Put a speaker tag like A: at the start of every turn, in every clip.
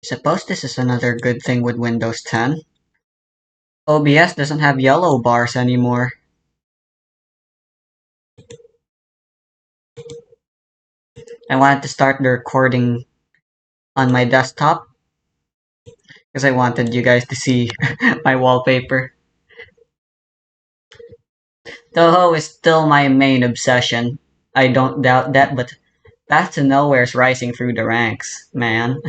A: Suppose this is another good thing with Windows 10. OBS doesn't have yellow bars anymore. I wanted to start the recording on my desktop because I wanted you guys to see my wallpaper. Toho is still my main obsession. I don't doubt that, but Path to Nowhere's rising through the ranks, man.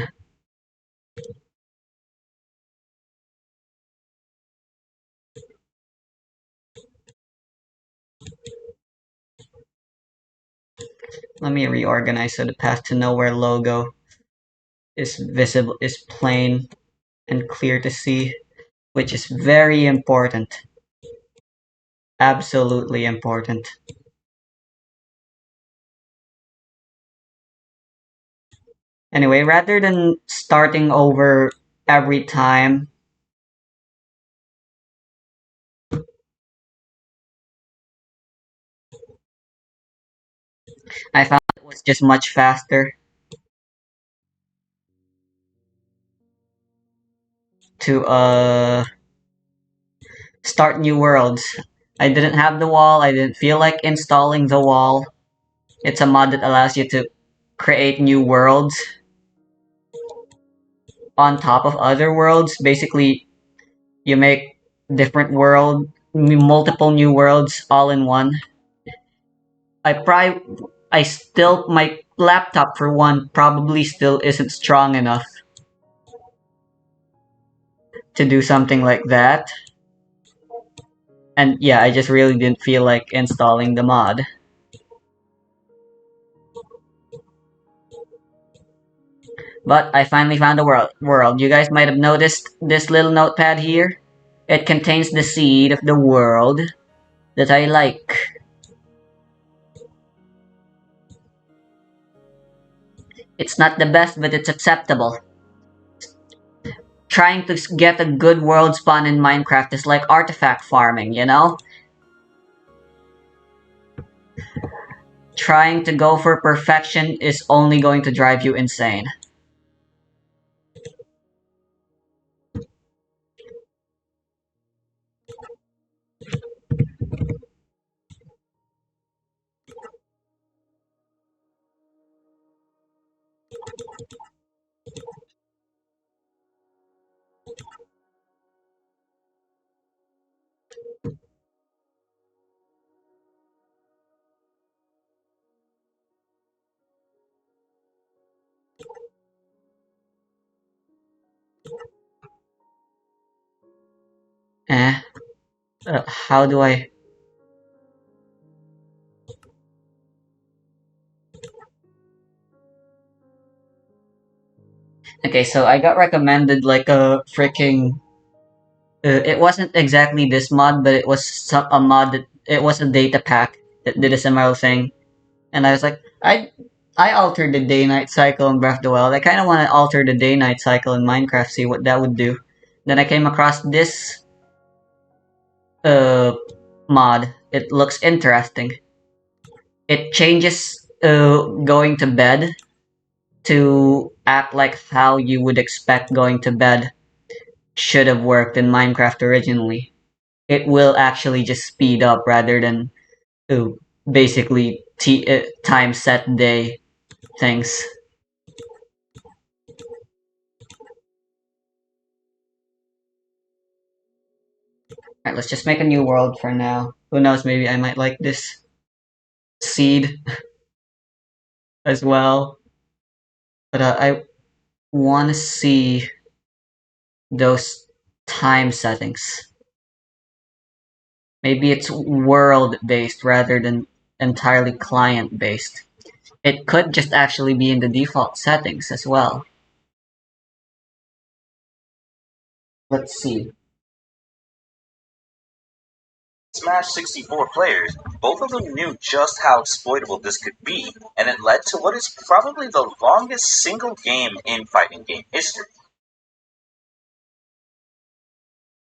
A: Let me reorganize so the Path to Nowhere logo is visible, is plain and clear to see, which is very important. Absolutely important. Anyway, rather than starting over every time, I found it was just much faster to start new worlds. I didn't have the wall, I didn't feel like installing the wall. It's a mod that allows you to create new worlds on top of other worlds. Basically, you make different multiple new worlds all in one. My laptop for one probably still isn't strong enough to do something like that. And yeah, I just really didn't feel like installing the mod. But I finally found a world. You guys might have noticed this little notepad here. It contains the seed of the world that I like. It's not the best, but it's acceptable. Trying to get a good world spawn in Minecraft is like artifact farming, you know? Trying to go for perfection is only going to drive you insane. Eh, how do I... Okay, so I got recommended like a freaking... it wasn't exactly this mod, but it was a mod that... It was a data pack that did a similar thing. And I was like, I altered the day-night cycle in Breath of the Wild. I kind of want to alter the day-night cycle in Minecraft, see what that would do. Then I came across this uh, mod. It looks interesting. It changes going to bed to act like how you would expect going to bed should have worked in Minecraft originally. It will actually just speed up rather than uh, basically time set day things. Alright, let's just make a new world for now. Who knows, maybe I might like this seed as well. But I want to see those time settings. Maybe it's world-based rather than entirely client-based. It could just actually be in the default settings as well. Let's see.
B: Smash 64 players, both of them knew just how exploitable this could be, and it led to what is probably the longest single game in fighting game history.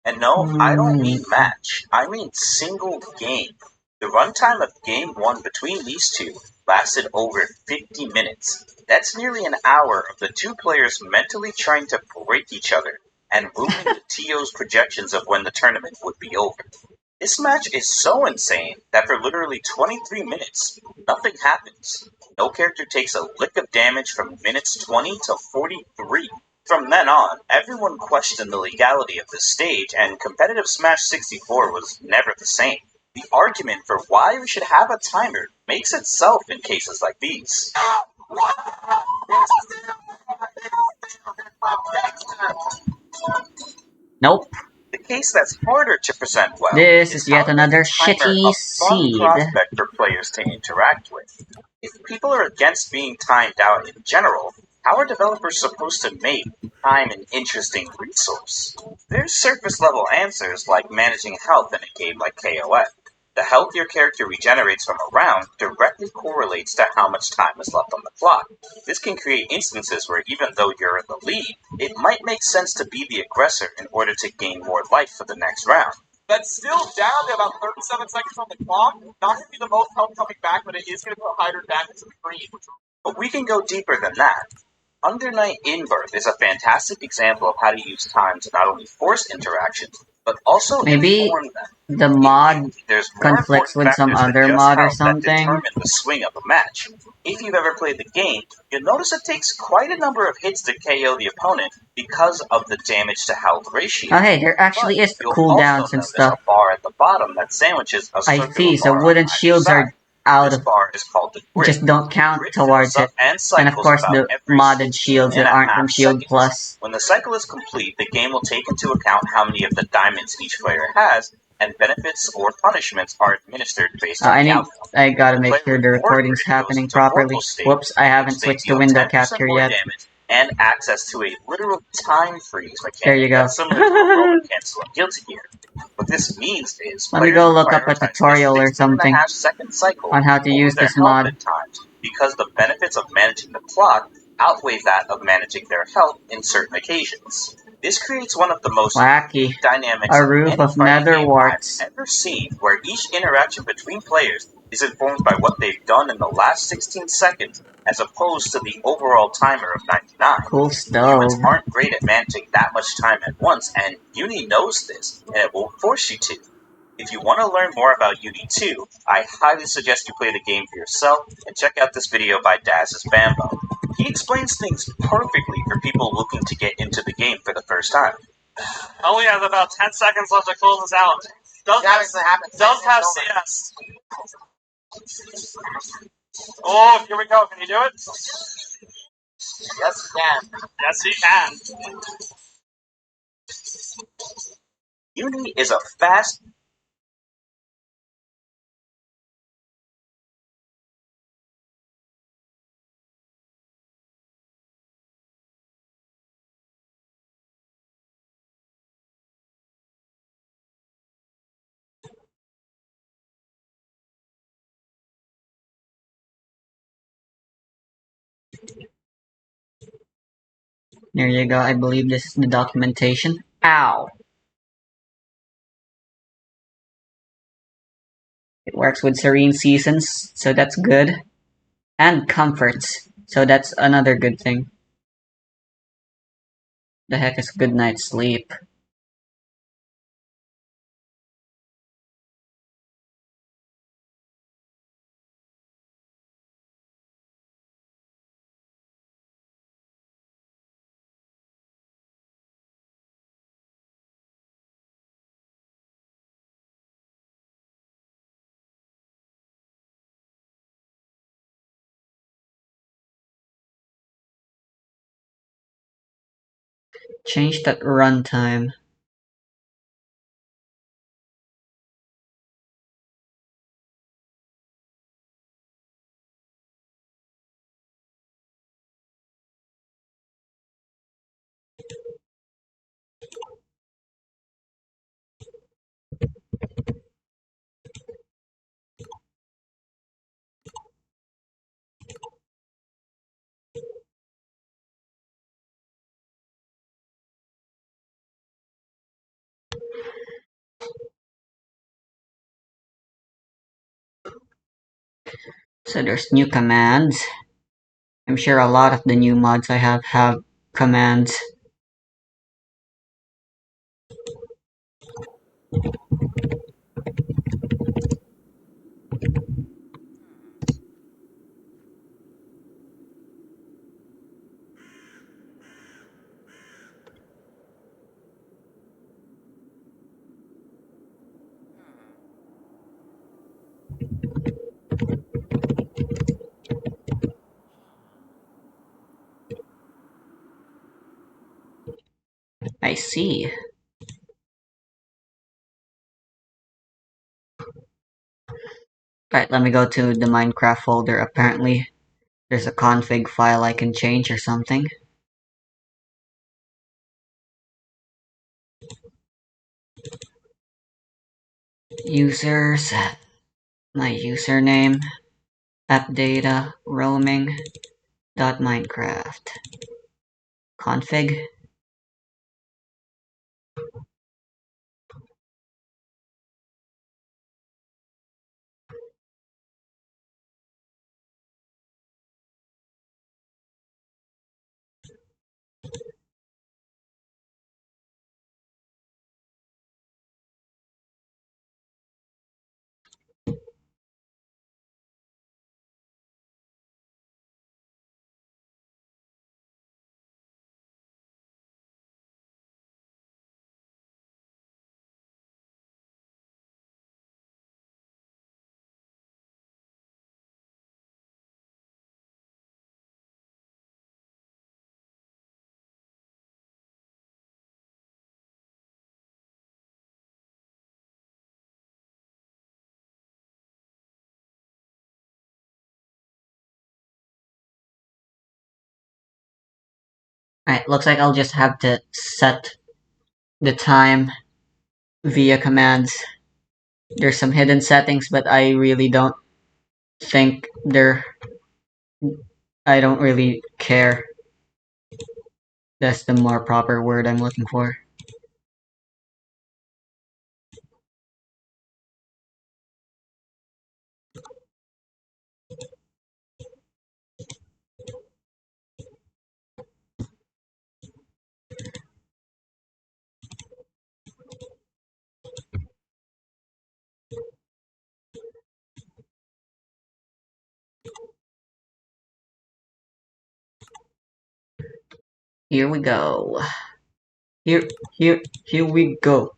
B: And no, I don't mean match, I mean single game. The runtime of Game 1 between these two lasted over 50 minutes. That's nearly an hour of the two players mentally trying to break each other and ruining the TO's projections of when the tournament would be over. This match is so insane that for literally 23 minutes, nothing happens. No character takes a lick of damage from minutes 20 to 43. From then on, everyone questioned the legality of this stage, and competitive Smash 64 was never the same. The argument for why we should have a timer makes itself in cases like these.
A: Nope.
B: The case that's harder to present well
A: This
B: is
A: is yet
B: how to make
A: another
B: a timer
A: shitty
B: a fun
A: seed.
B: prospect for players to interact with. If people are against being timed out in general, how are developers supposed to make time an interesting resource? There's surface level answers like managing health in a game like KOF. The health your character regenerates from a round directly correlates to how much time is left on the clock. This can create instances where even though you're in the lead, it might make sense to be the aggressor in order to gain more life for the next round.
C: That's still down to about 37 seconds on the clock. Not going to be the most help coming back, but it is going to put Hyder back into the green.
B: But we can go deeper than that. Under Night Inbirth is a fantastic example of how to use time to not only force interactions, but also
A: Maybe
B: inform them.
A: the mod
B: There's more
A: conflicts
B: important
A: with some
B: factors than
A: other
B: just
A: mod or
B: health that
A: something.
B: determine the swing of a match. If you've ever played the game, you'll notice it takes quite a number of hits to KO the opponent because of the damage to health ratio.
A: Oh hey, there actually is
B: You'll
A: cooldowns
B: also
A: and
B: notice
A: stuff.
B: a bar at the bottom that sandwiches a
A: I
B: circular
A: see, so
B: bar
A: wooden
B: on either
A: shields
B: side.
A: are out
B: This
A: of,
B: bar is called the grid.
A: just don't count
B: Grid
A: towards
B: fills up
A: it.
B: and
A: And of
B: cycles
A: course
B: about
A: the
B: every
A: modded shields that aren't from Shield
B: seconds.
A: Plus.
B: When the cycle is complete, the game will take into account how many of the diamonds each player has, and benefits or punishments are administered based on the outcome.
A: I gotta make
B: Player
A: sure
B: with
A: the
B: more
A: recording's
B: grid goes
A: happening
B: into
A: properly.
B: Oracle state,
A: Whoops, I
B: in
A: haven't
B: which they
A: switched to
B: deal
A: window
B: 10%
A: capture
B: more
A: yet.
B: damage and access to a literal time freeze mechanic
A: There you go.
B: that's similar to a Roman cancel on Guilty Gear. What this means is
A: Let me
B: players
A: go
B: will
A: look up a
B: prioritize
A: tutorial
B: the
A: or
B: 16 and a
A: something
B: half second cycle
A: on how to
B: over
A: use
B: their
A: this
B: health
A: mod.
B: at times, because the benefits of managing the clock outweigh that of managing their health in certain occasions. This creates one of the most
A: Wacky.
B: unique dynamics
A: A
B: of
A: roof
B: any
A: of
B: fighting
A: nether
B: game
A: warts.
B: I've ever seen, where each interaction between players is informed by what they've done in the last 16 seconds, as opposed to the overall timer of 99.
A: Cool
B: Humans
A: stove.
B: aren't great at managing that much time at once, and Uni knows this, and it won't force you to. If you want to learn more about Uni 2, I highly suggest you play the game for yourself and check out this video by Daz's Bambo. He explains things perfectly for people looking to get into the game for the first time.
C: Only has about 10 seconds left to close us out. Does have CS. Oh, here we go. Can you do it?
B: Yes, you can.
C: Yes, he can.
B: Uni is a fast
A: There you go, I believe this is the documentation. Ow! It works with serene seasons, so that's good. And comforts, so that's another good thing. The heck is good night's sleep? Change that runtime. So there's new commands. I'm sure a lot of the new mods I have commands. I see. Right, let me go to the Minecraft folder. Apparently, there's a config file I can change or something. Users, my username, appdata, roaming, .minecraft. Config. Right, looks like I'll just have to set the time via commands. There's some hidden settings, but I really don't think I don't really care. That's the more proper word I'm looking for. Here we go. Here we go.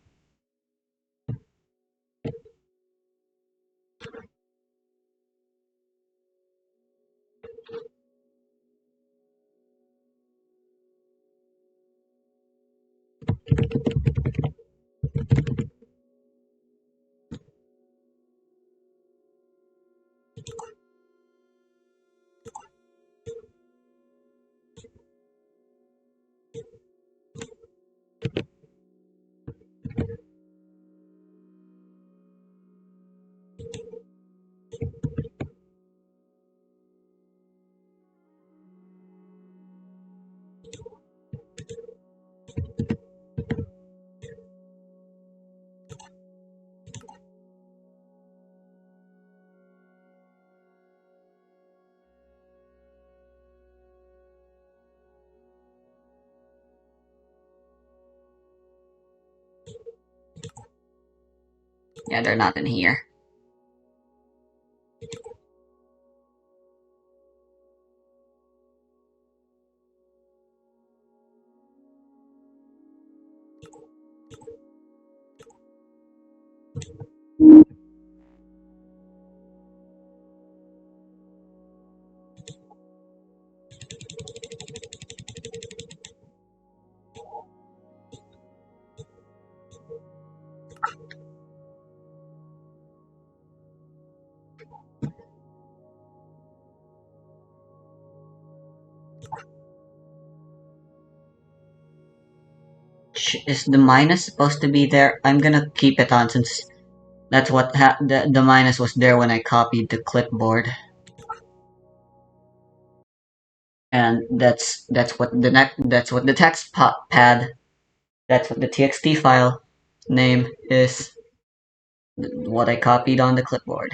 A: Yeah, they're not in here. Is the minus supposed to be there? I'm gonna keep it on since that's what the minus was there when I copied the clipboard. And that's what the text pad, that's what the txt file name is, what I copied on the clipboard.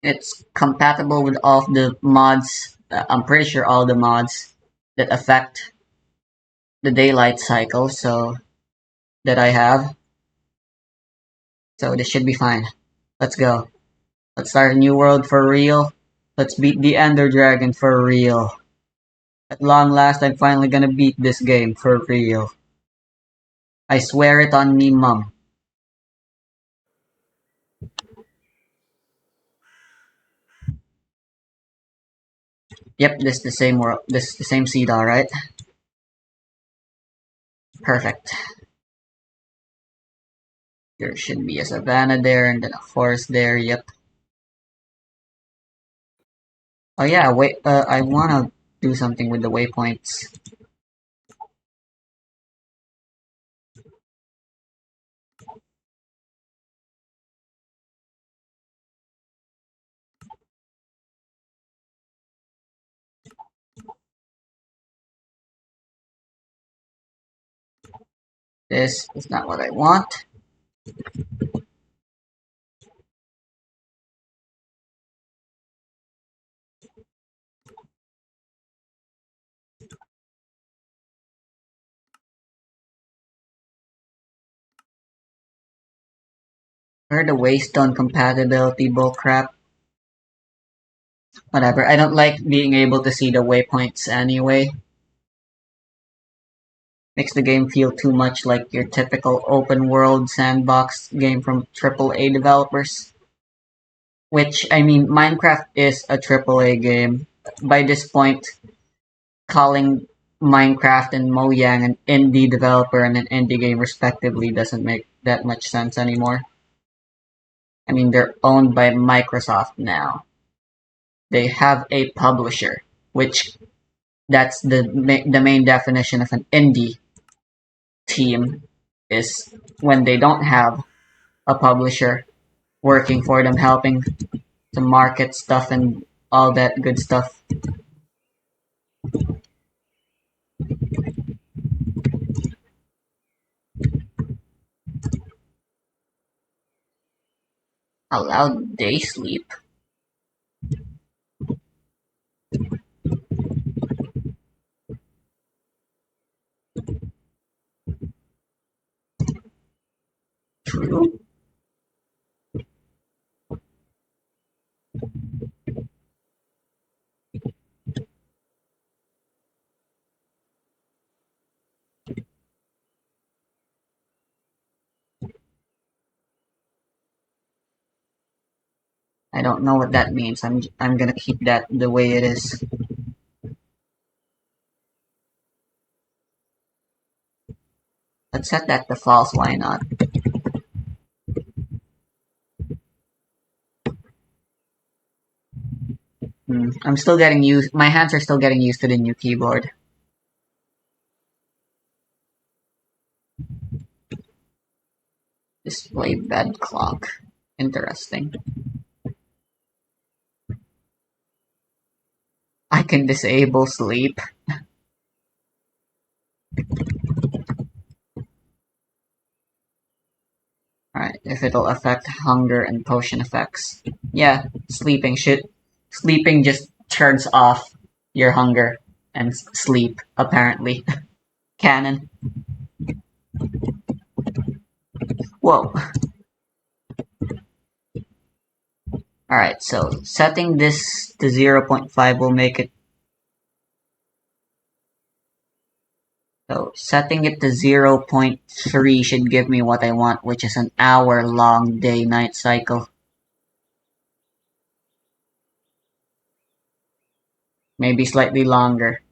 A: It's compatible with all of the mods. I'm pretty sure all the mods that affect the daylight cycle, so that I have. So this should be fine. Let's go. Let's start a new world for real. Let's beat the Ender Dragon for real. At long last, I'm finally gonna beat this game for real. I swear it on me, mum. Yep, this is the same world. This is the same seed, alright? Perfect. There should be a savanna there and then a forest there, yep. Oh yeah, wait, I wanna do something with the waypoints. This is not what I want. Heard the waystone compatibility bullcrap. Whatever, I don't like being able to see the waypoints anyway. Makes the game feel too much like your typical open world sandbox game from AAA developers. Which, I mean, Minecraft is a AAA game. By this point, calling Minecraft and Mojang an indie developer and an indie game respectively doesn't make that much sense anymore. I mean, they're owned by Microsoft now. They have a publisher, which that's the main definition of an indie team is when they don't have a publisher working for them, helping to market stuff and all that good stuff. Allowed day sleep. True. I don't know what that means. I'm gonna keep that the way it is. Let's set that to false. Why not? I'm still getting used. My hands are still getting used to the new keyboard. Display bed clock. Interesting. I can disable sleep. Alright, if it'll affect hunger and potion effects. Yeah, sleeping just turns off your hunger and sleep, apparently. Canon. Whoa. Alright, so setting this to 0.5 will make it. So setting it to 0.3 should give me what I want, which is an hour-long day-night cycle. Maybe slightly longer.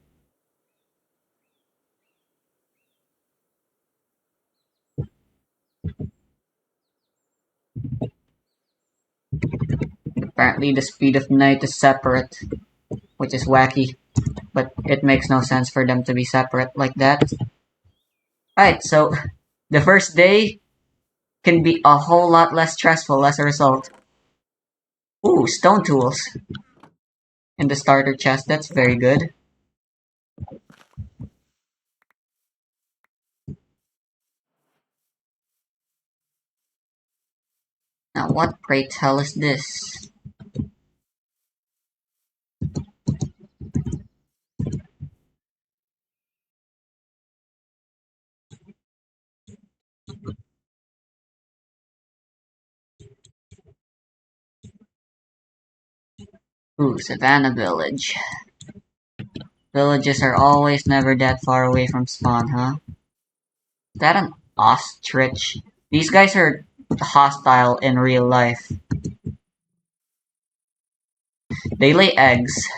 A: Apparently the speed of night is separate, which is wacky, but it makes no sense for them to be separate like that. Alright, so the first day can be a whole lot less stressful as a result. Ooh, stone tools in the starter chest, that's very good. Now what, pray tell, is this? Ooh, Savannah Village. Villages are always never that far away from spawn, huh? Is that an ostrich? These guys are hostile in real life. They lay eggs.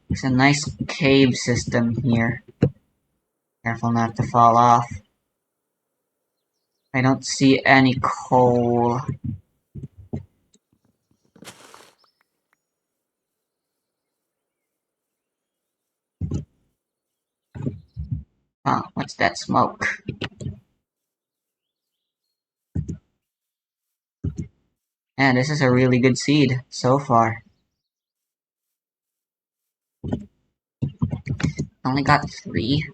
A: There's a nice cave system here. Careful not to fall off. I don't see any coal. Oh, what's that smoke? Yeah, this is a really good seed so far. Only got 3.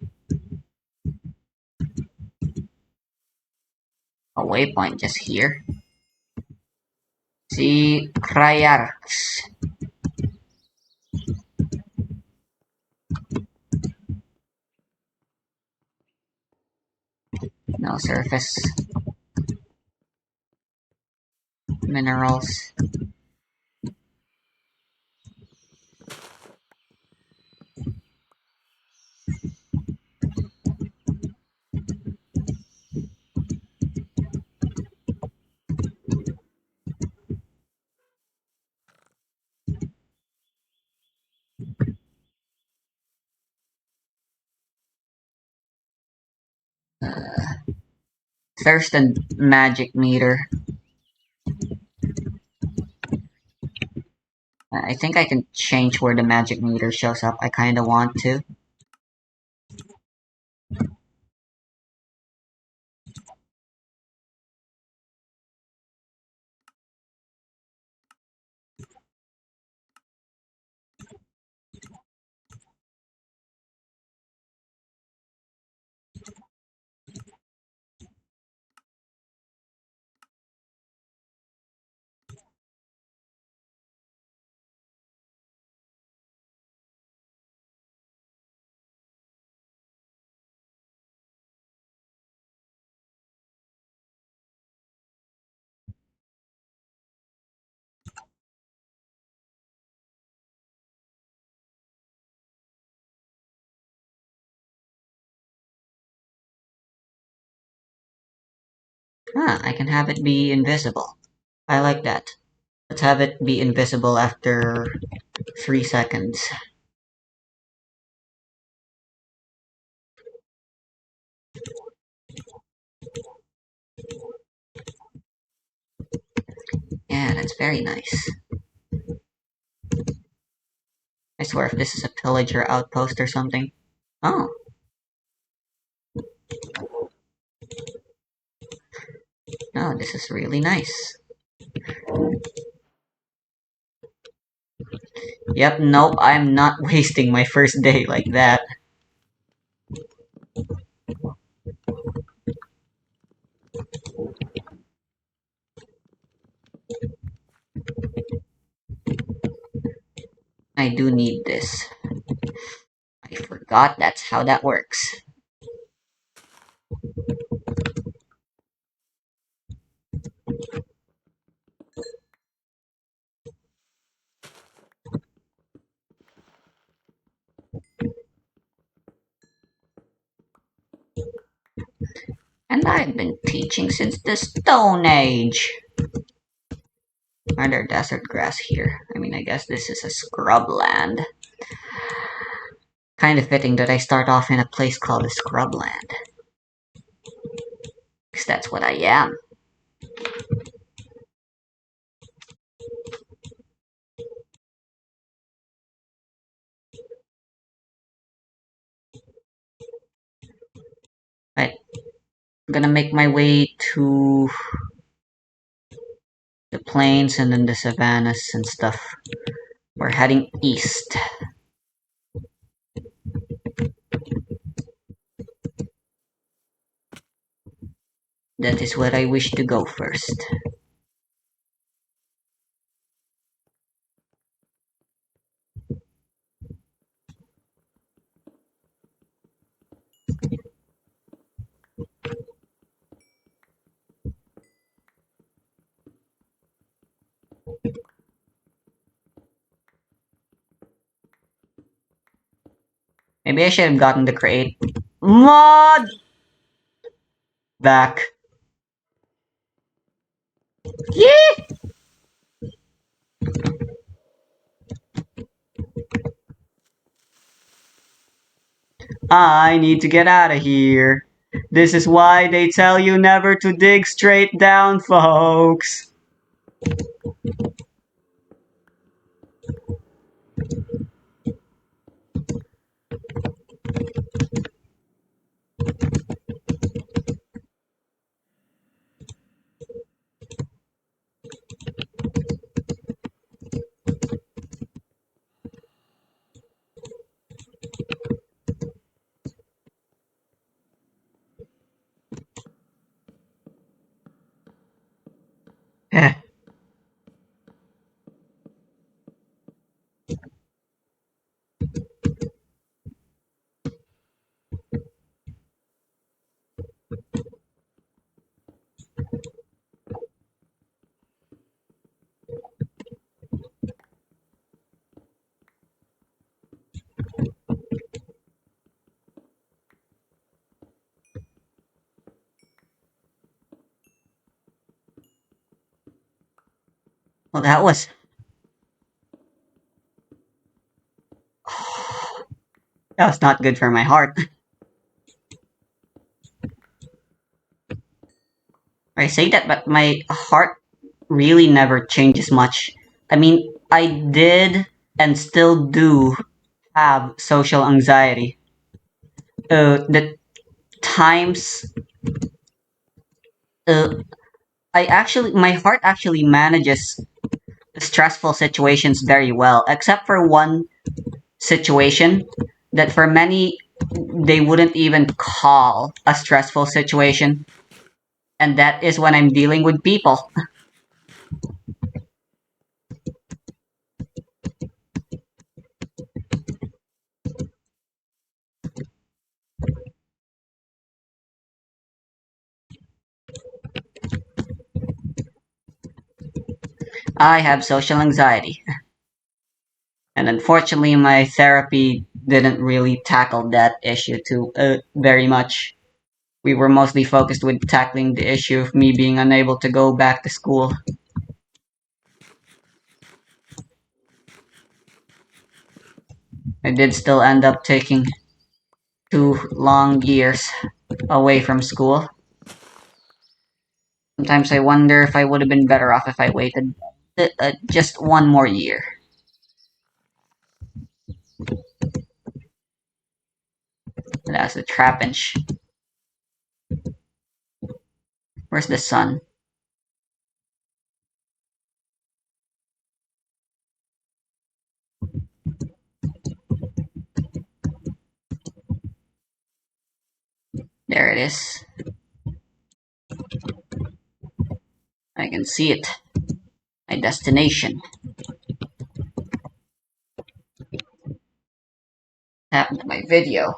A: A waypoint just here. See Cryarchs. No surface minerals. Thirst and magic meter. I think I can change where the magic meter shows up. I kinda want to. I can have it be invisible. I like that. Let's have it be invisible after 3 seconds. Yeah, that's very nice. I swear if this is a pillager outpost or something. Oh, no, this is really nice. Yep, nope, I'm not wasting my first day like that. I do need this. I forgot that's how that works. And I've been teaching since the Stone Age. Are there desert grass here? I mean, I guess this is a scrubland. Kind of fitting that I start off in a place called a scrubland. Because that's what I am. Right, I'm gonna make my way to the plains and then the savannas and stuff. We're heading east. That is where I wish to go first. Maybe I should have gotten the create mod back. Yeah! I need to get out of here. This is why they tell you never to dig straight down, folks. Eh. Well, that was not good for my heart. I say that, but my heart really never changes much. I mean, I did and still do have social anxiety. The times, uh, my heart actually manages stressful situations very well, except for one situation that for many, they wouldn't even call a stressful situation. And that is when I'm dealing with people. I have social anxiety. And unfortunately, my therapy didn't really tackle that issue too very much. We were mostly focused with tackling the issue of me being unable to go back to school. I did still end up taking 2 long years away from school. Sometimes I wonder if I would have been better off if I waited just 1 more year. That's the Trapinch. Where's the sun? There it is. I can see it. My destination. Happened to my video.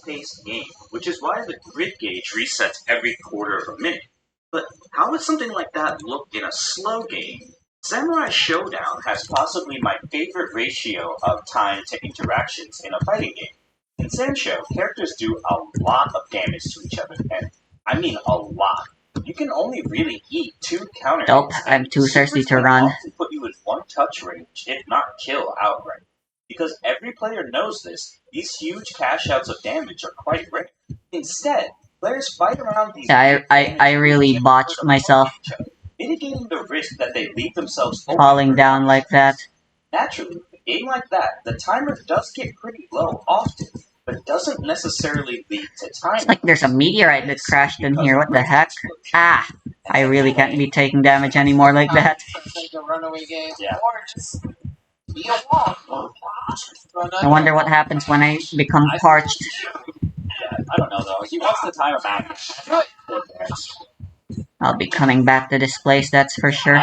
B: Paced game, which is why the grid gauge resets every quarter of a minute. But how would something like that look in a slow game? Samurai Showdown has possibly my favorite ratio of time to interactions in a fighting game. In Sancho, characters do a lot of damage to each other, and I mean a lot. You can only really eat 2 counter
A: Nope,
B: hits,
A: I'm
B: and
A: too thirsty
B: supers
A: to
B: can
A: run.
B: often put you in one-touch range, if not kill outright. Because every player knows this, these huge cash outs of damage are quite rare. Instead, players fight around these
A: Yeah,
B: big
A: I
B: damage
A: really
B: pools in
A: botched
B: order to
A: myself
B: punch each other, mitigating the risk that they leave themselves open
A: falling
B: for
A: down like that.
B: Naturally, with a game like that, the timer does get pretty low often, but doesn't necessarily lead to time.
A: It's like there's a meteorite that crashed in here. What the heck? Ah, I really can't be taking damage anymore like that.
C: The runaway game,
B: Yeah.
C: or just be a walk.
A: I wonder what happens when I become parched.
B: Yeah, I don't know though. He wants the timer back.
A: I'll be coming back to this place, that's for sure.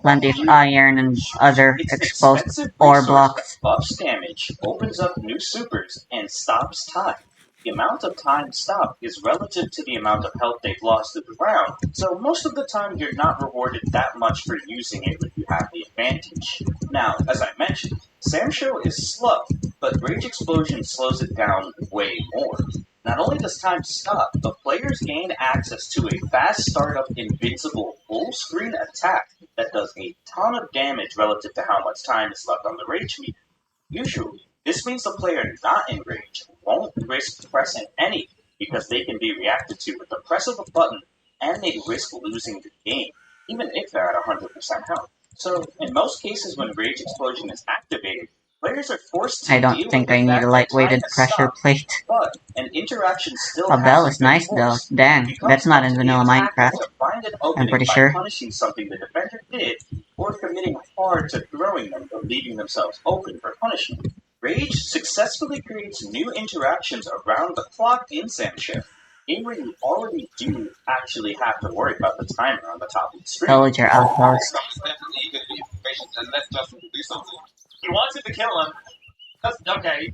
A: Plenty of iron and other
B: It's an
A: exposed
B: expensive
A: ore
B: resource
A: blocks.
B: that buffs damage, opens up new supers, and stops time. The amount of time stopped is relative to the amount of health they've lost to the round, so most of the time you're not rewarded that much for using it when you have the advantage. Now, as I mentioned, Samsho is slow, but Rage Explosion slows it down way more. Not only does time stop, but players gain access to a fast startup invincible full screen attack that does a ton of damage relative to how much time is left on the rage meter. Usually, this means the player not in rage won't risk pressing anything because they can be reacted to with the press of a button and they risk losing the game, even if they're at 100% health. So, in most cases when Rage Explosion is activated, players are forced to
A: I don't
B: deal
A: think
B: with
A: I
B: the
A: need
B: fact
A: a
B: that
A: lightweighted
B: time has
A: pressure
B: stopped,
A: plate.
B: but an interaction still
A: A bell
B: hasn't
A: is
B: been
A: nice though.
B: forced.
A: Dang,
B: It becomes
A: that's not
B: up
A: in
B: to the
A: vanilla
B: attacker
A: Minecraft.
B: to find an
A: I'm
B: opening
A: pretty
B: by
A: sure.
B: punishing something the defender did, or committing hard to throwing them or leaving themselves open for punishment. Rage successfully creates new interactions around the clock in Samshare, game where you already do actually have to worry about the timer on the top of the screen.
A: Villager outpost.
C: Definitely going to be information unless Justin can do something. He wanted to kill him. That's okay.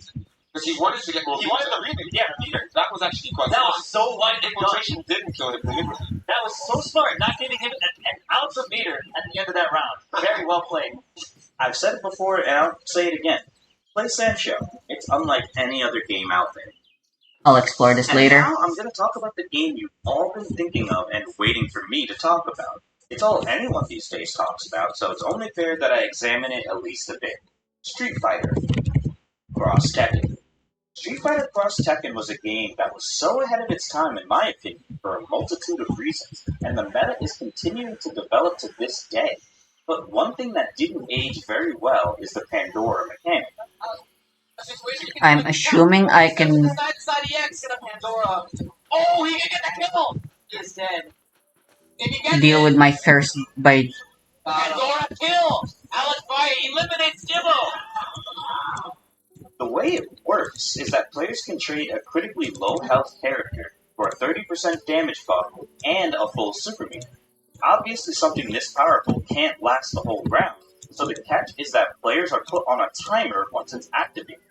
C: Because he wanted to get more. He wanted the remake. Yeah, the meter. That was actually quite. That was so white. Infiltration didn't kill him deliberately. That was so smart, not giving him an ounce of meter at the end of that round. Very well played.
B: I've said it before and I'll say it again. Play Sancho. It's unlike any other game out there.
A: I'll explore this
B: And
A: later.
B: now I'm going to talk about the game you've all been thinking of and waiting for me to talk about. It's all anyone these days talks about, so it's only fair that I examine it at least a bit. Street Fighter Cross Tekken. Street Fighter Cross Tekken was a game that was so ahead of its time, in my opinion, for a multitude of reasons, and the meta is continuing to develop to this day. But one thing that didn't age very well is the Pandora mechanic.
A: I'm assuming I can
C: Side EX in a Pandora. Oh, he can get the kill. He's dead. If he gets
A: deal
C: it,
A: with my thirst by
C: Pandora kill. Alex Fire eliminates Jimbo.
B: The way it works is that players can trade a critically low health character for a 30% damage buff and a full super meter. Obviously, something this powerful can't last the whole round, so the catch is that players are put on a timer once it's activated.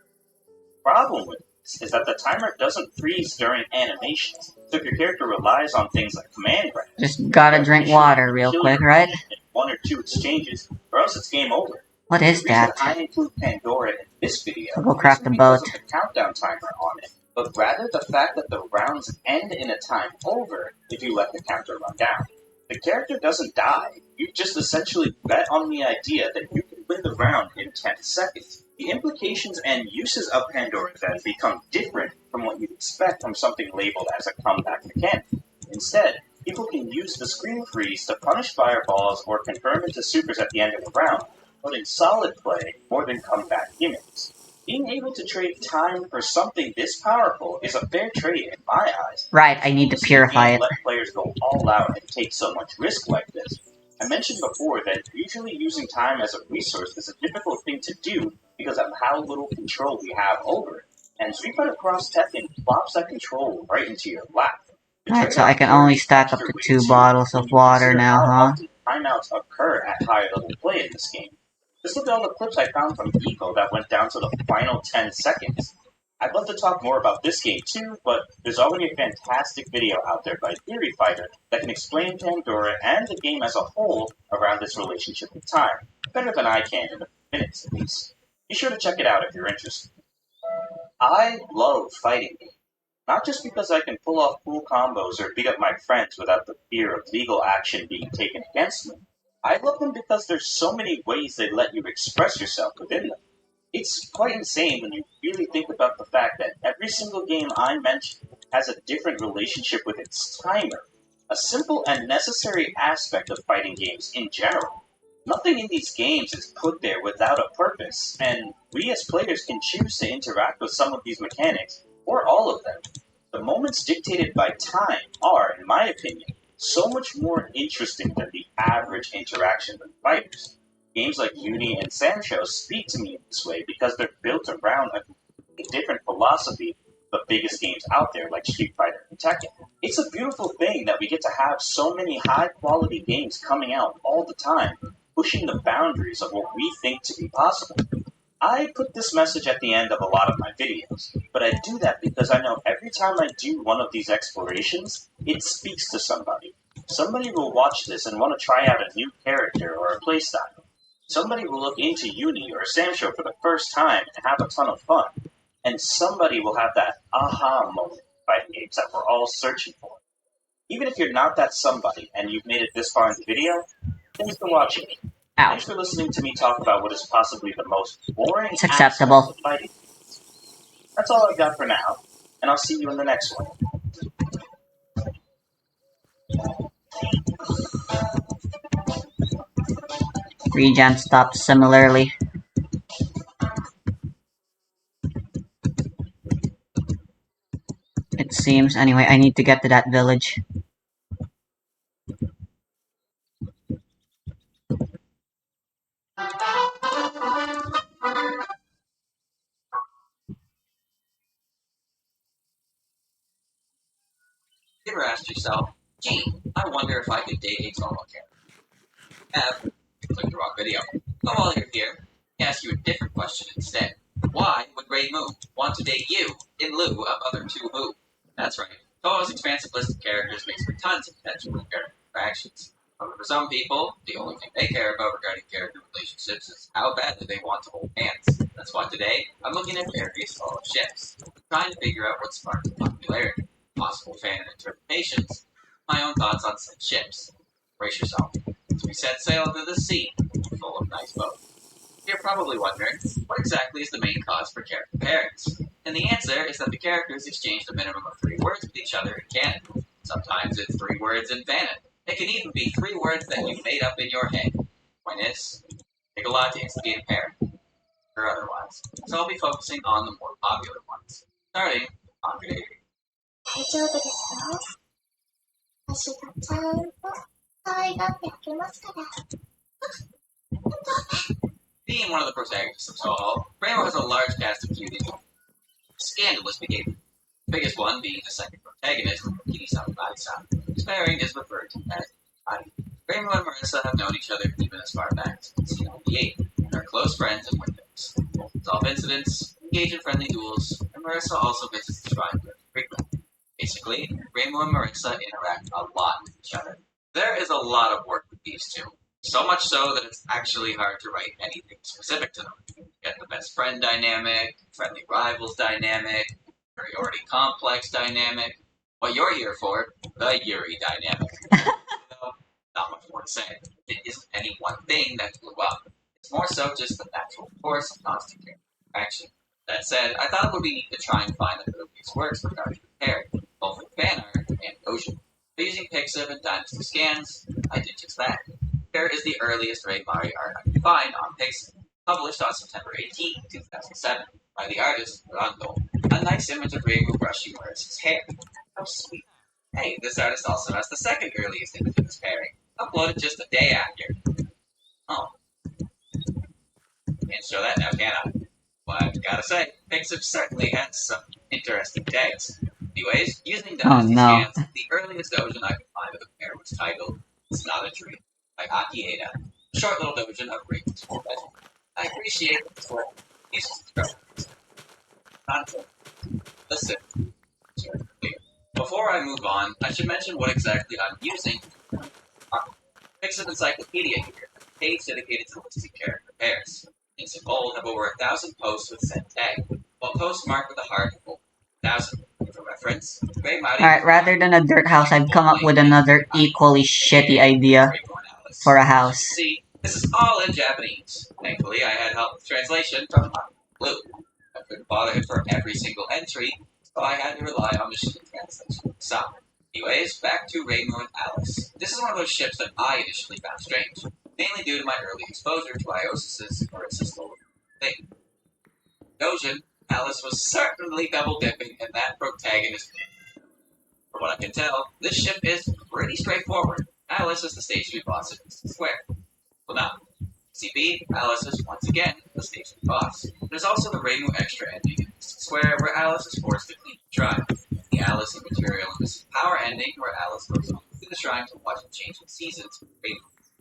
B: The problem with this is that the timer doesn't freeze during animations, so if your character relies on things like command grab,
A: just gotta drink water real quick, right?
B: in one or two exchanges, or else it's game over.
A: What is
B: The reason
A: that?
B: I include Pandora in this video
A: I'll go craft
B: isn't
A: a
B: because
A: boat.
B: of the countdown timer on it, but rather the fact that the rounds end in a time over if you let the counter run down. The character doesn't die, you just essentially bet on the idea that you can win the round in 10 seconds. The implications and uses of Pandora then become different from what you'd expect from something labeled as a comeback mechanic. Instead, people can use the screen freeze to punish fireballs or confirm into supers at the end of the round, but in solid play more than comeback gimmicks. Being able to trade time for something this powerful is a fair trade in my eyes.
A: Right, I need to purify it.
B: Let players go all out and take so much risk like this. I mentioned before that usually using time as a resource is a difficult thing to do because of how little control we have over it. And Street Fighter Cross Tekken plops that control right into your lap.
A: Right, so I can only stack up to 2 bottles of water now, huh?
B: Timeouts occur at higher level play in this game. Just look at all the clips I found from Eco that went down to the final 10 seconds. I'd love to talk more about this game too, but there's already a fantastic video out there by Theory Fighter that can explain Pandora and the game as a whole around this relationship with time, better than I can in a minutes at least. Be sure to check it out if you're interested. I love fighting games. Not just because I can pull off cool combos or beat up my friends without the fear of legal action being taken against me. I love them because there's so many ways they let you express yourself within them. It's quite insane when you really think about the fact that every single game I mentioned has a different relationship with its timer, a simple and necessary aspect of fighting games in general. Nothing in these games is put there without a purpose, and we as players can choose to interact with some of these mechanics, or all of them. The moments dictated by time are, in my opinion, so much more interesting than the average interaction with fighters. Games like Uni and Sancho speak to me in this way because they're built around a different philosophy of the biggest games out there like Street Fighter and Tekken. It's a beautiful thing that we get to have so many high-quality games coming out all the time, pushing the boundaries of what we think to be possible. I put this message at the end of a lot of my videos, but I do that because I know every time I do one of these explorations, it speaks to somebody. Somebody will watch this and want to try out a new character or a playstyle. Somebody will look into Uni or Samsho for the first time and have a ton of fun. And somebody will have that aha moment fighting games that we're all searching for. Even if you're not that somebody and you've made it this far in the video, thanks for watching.
A: Ow.
B: Thanks for listening to me talk about what is possibly the most boring
A: It's acceptable.
B: aspect of fighting games. That's all I've got for now, and I'll see you in the next one.
A: Regen stopped similarly. It seems. Anyway, I need to get to that village.
D: You ever asked yourself, gee, I wonder if I could date a normal character? Click the wrong video. But while you're here, let me ask you a different question instead. Why would Ray Moon want to date you in lieu of other two Moon? That's right. Toa's expansive list of characters makes for tons of potential character interactions. However, for some people, the only thing they care about regarding character relationships is how badly they want to hold hands. That's why today, I'm looking at various solo ships, trying to figure out what sparks popularity, possible fan interpretations, my own thoughts on said ships. Brace yourself, as we set sail into the sea, full of nice boats. You're probably wondering, what exactly is the main cause for character pairings? And the answer is that the characters exchange a minimum of 3 words with each other in canon. Sometimes it's 3 words in fanon. It can even be 3 words that you made up in your head. Point is, take a lot to instigate a pairing, or otherwise. So I'll be focusing on the more popular ones, starting on grade 8.
E: 大丈夫ですか？私がちゃんと可愛がってあげますから。
D: Being one of the protagonists of Toho, Rainbow has a large cast of cuties with scandalous behavior. The biggest one being the second protagonist, Kiri-san Marisa, whose pairing is referred to as Ari. Rainbow and Marissa have known each other even as far back as 1998, and are close friends and windows. Both resolve incidents, engage in friendly duels, and Marissa also visits the shrine very frequently. Basically, Rainbow and Marissa interact a lot with each other. There is a lot of work with these two. So much so that it's actually hard to write anything specific to them. You get the best friend dynamic, friendly rivals dynamic, superiority complex dynamic. What you're here for, the Yuri dynamic. So, not much more to say. It isn't any one thing that blew up. It's more so just the natural course of constant interaction. That said, I thought it would be neat to try and find the earliest works regarding the pair, both with fan art and Ocean. By using Pixiv and Dynasty scans, I did just that. Here is the earliest Ray Mari art I could find on Pixiv, published on September 18, 2007, by the artist Rando. A nice image of Ray brushing Marissa's hair. How sweet. Hey, this artist also has the second earliest image of this pairing, uploaded just a day after. Oh. Can't show that now, can I? Well, I've gotta say, Pixiv certainly has some interesting tags. Anyways, using Dynasty scans, the earliest doujin I could find of the pair was titled It's Not a Dream by Aki Ada, a short little doujin of Raven's 4 legend. I appreciate this work. These instructions. Content. Listen. Before I move on, I should mention what exactly I'm using. Pixiv Encyclopedia here, a page dedicated to listing character pairs. Things in bold have over 1,000 posts with said tag, while posts marked with a heart have over 1,000. For reference,
A: Alright, rather than a dirt house, I've come up with another equally shitty idea for a house.
D: See, this is all in Japanese. Thankfully, I had help with translation from Blue. I couldn't bother for every single entry, so I had to rely on machine translation myself. Anyways, back to Reimu and Alice. This is one of those ships that I initially found strange, mainly due to my early exposure to Iosis's Marissa's lower thing. Dojin, Alice was certainly double-dipping in that protagonist. From what I can tell, this ship is pretty straightforward. Alice is the station boss at Mystic Square. Well now, CB, Alice is once again the station boss. There's also the Reimu extra ending in Mystic Square where Alice is forced to clean the tribe. the Alice material in this power ending where Alice goes to the shrine to watch the changing seasons.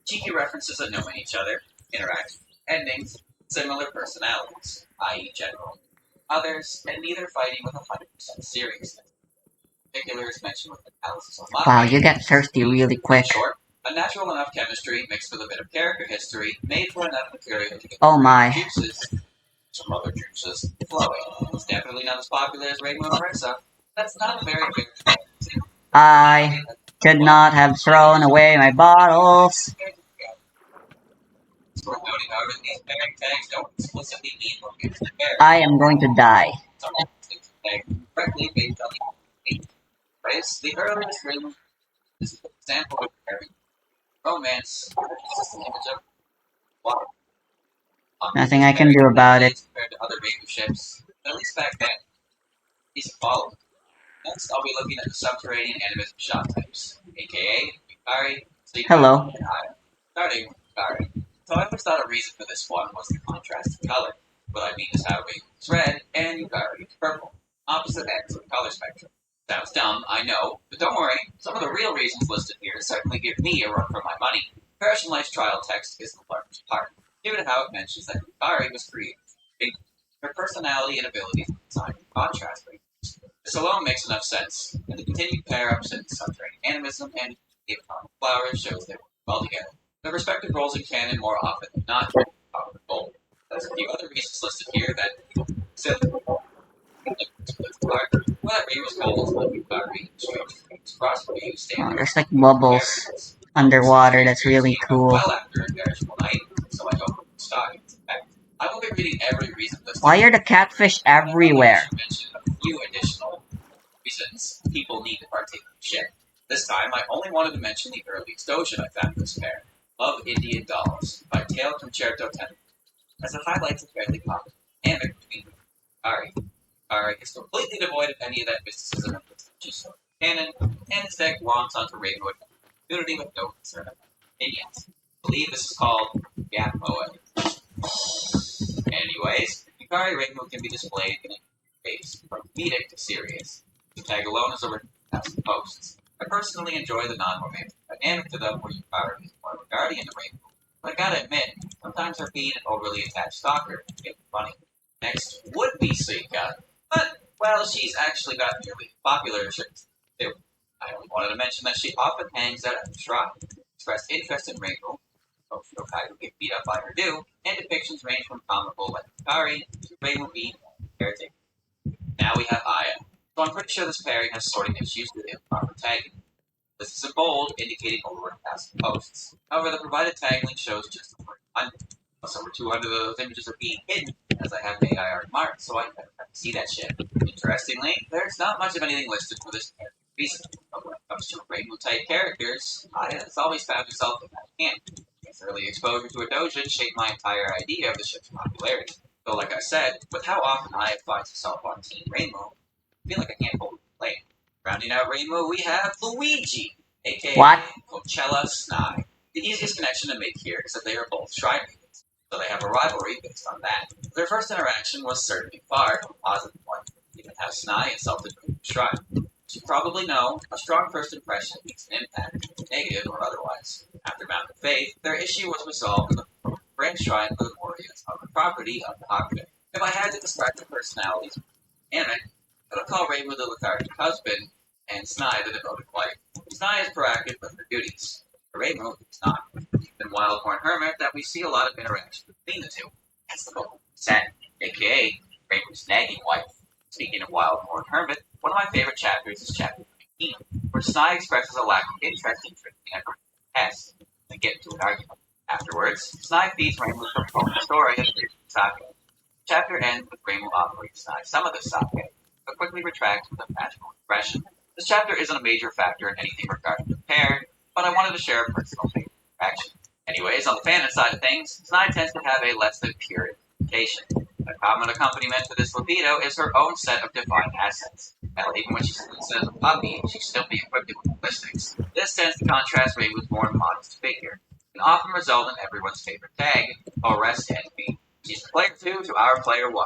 D: Cheeky references that know each other, interact endings, similar personalities, i.e. general. Others, and neither fighting with 100% seriousness. Particulars mentioned with Alice's own
A: Wow, you get thirsty really quick.
D: Short, a natural enough chemistry mixed with a bit of character history made for enough material to get
A: Oh my.
D: juices, some other juices, flowing. It's definitely not as popular as Rainbow and Marissa. That's not a very big thing.
A: I could not have thrown away my bottles.
D: It's worth noting, however, these pairing tags don't explicitly mean what gives the pair.
A: I am going to die.
D: Some things tagged correctly based on the phrase. The earliest Rainbow is an example of pairing romance. It's just an image of water.
A: Nothing I can do about it.
D: Compared to other Rainbow ships, at least back then, these follow. Next, I'll be looking at the subterranean animism shot types, aka Yukari, Sleeper,
A: Hello.
D: and Aya. Starting with Yukari. So I always thought a reason for this one was the contrast in color. What I mean is how Rainbow is red and Yukari is purple. Opposite ends of the color spectrum. Sounds dumb, I know, but don't worry, some of the real reasons listed here certainly give me a run for my money. Personalized trial text is the largest part, due to how it mentions that Yukari was created. Her personality and abilities are designed in contrast rates. This alone makes enough sense, and the continued pair-ups in subterranean animism and the atomic flowers shows they work well together. Their respective roles in canon more often than not are gold. There's a few other reasons listed here that simply what Rainbow's goals will be Yukari cross view
A: Oh,
D: standing.
A: there's like bubbles underwater. That's really cool.
D: Well after a perishable night, so I hope it's starting. I will be reading every reason listed.
A: Why are the catfish everywhere?
D: I mention a few additional reasons people need to partake in the ship. This time, I only wanted to mention the earliest doujin I found in this pair, Love Indian Dolls, by Tale Concerto Tenor, as it highlights a fairly common dynamic between Yukari. Yukari is completely devoid of any of that mysticism and pretentious canon, and instead belongs onto Rainbow community with no concern about opinions. I believe this is called Gap Moe. Anyways, Yukari Rainbow can be displayed in a phase, from comedic to serious. The tag alone is over 1,000 posts. I personally enjoy the non-romantic dynamic to them where Yukari is more of a guardian of Rainbow. But I gotta admit, sometimes her being an overly attached stalker can get funny. Next would be Suika, but, well, she's actually got nearly popular ships too. I only wanted to mention that she often hangs out at the shrine, expressed interest in Rainbow, both Yokai who get beat up by her do, and depictions range from comical like Yukari to Rainbow being caretaker. Now we have Aya, so I'm pretty sure this pairing has sorting issues with improper tagging. This is in bold, indicating over 1,000 posts. However, the provided tag link shows just over 100. Plus, over 200 of those images are being hidden, as I have AI art marked, so I never have to see that shit. Interestingly, there's not much of anything listed for this reason, but when it comes to Rainbow-type characters, Aya has always found herself in that camp. Its early exposure to a doujin shaped my entire idea of the ship's popularity. Though, like I said, with how often Aya finds herself on Team Rainbow, I feel like I can't hold the blame. Rounding out Rainbow, we have Luigi, aka
A: What?
D: Coachella Snai. The easiest connection to make here is that they are both shrine maidens, so they have a rivalry based on that. Their first interaction was certainly far from a positive one, given how Snai insulted Rainbow's shrine. As you probably know, a strong first impression makes an impact, negative or otherwise. After Mountain of Faith, their issue was resolved in the grand shrine for the warriors on the property of the Hakuda. If I had to describe their personalities, I would call Rainbow the lethargic husband, and Snai the devoted wife. Snai is proactive with her duties. For Rainbow, it's not. In Wildhorn Hermit, that we see a lot of interaction between the two. That's the vocal consent, aka Rainbow's nagging wife. Speaking of Wildhorn Hermit, one of my favorite chapters is chapter 19, where Snai expresses a lack of interest in tricking at her test and get into an argument. Afterwards, Snai feeds Rainbow's proposed story of sake. The chapter ends with Rainbow offering Snai some of the sake, but quickly retracts with a magical expression. This chapter isn't a major factor in anything regarding the pair, but I wanted to share a personal favorite interaction. Anyways, on the fanon side of things, Snai tends to have a less than pure identification. A common accompaniment to this libido is her own set of divine assets. Hell, even when she's as a puppy, she can still be equipped with ballistics. This tends to contrast Rainbow's more modest figure, and often result in everyone's favorite tag, Arrest Enemy. She's the player 2 to our player 1.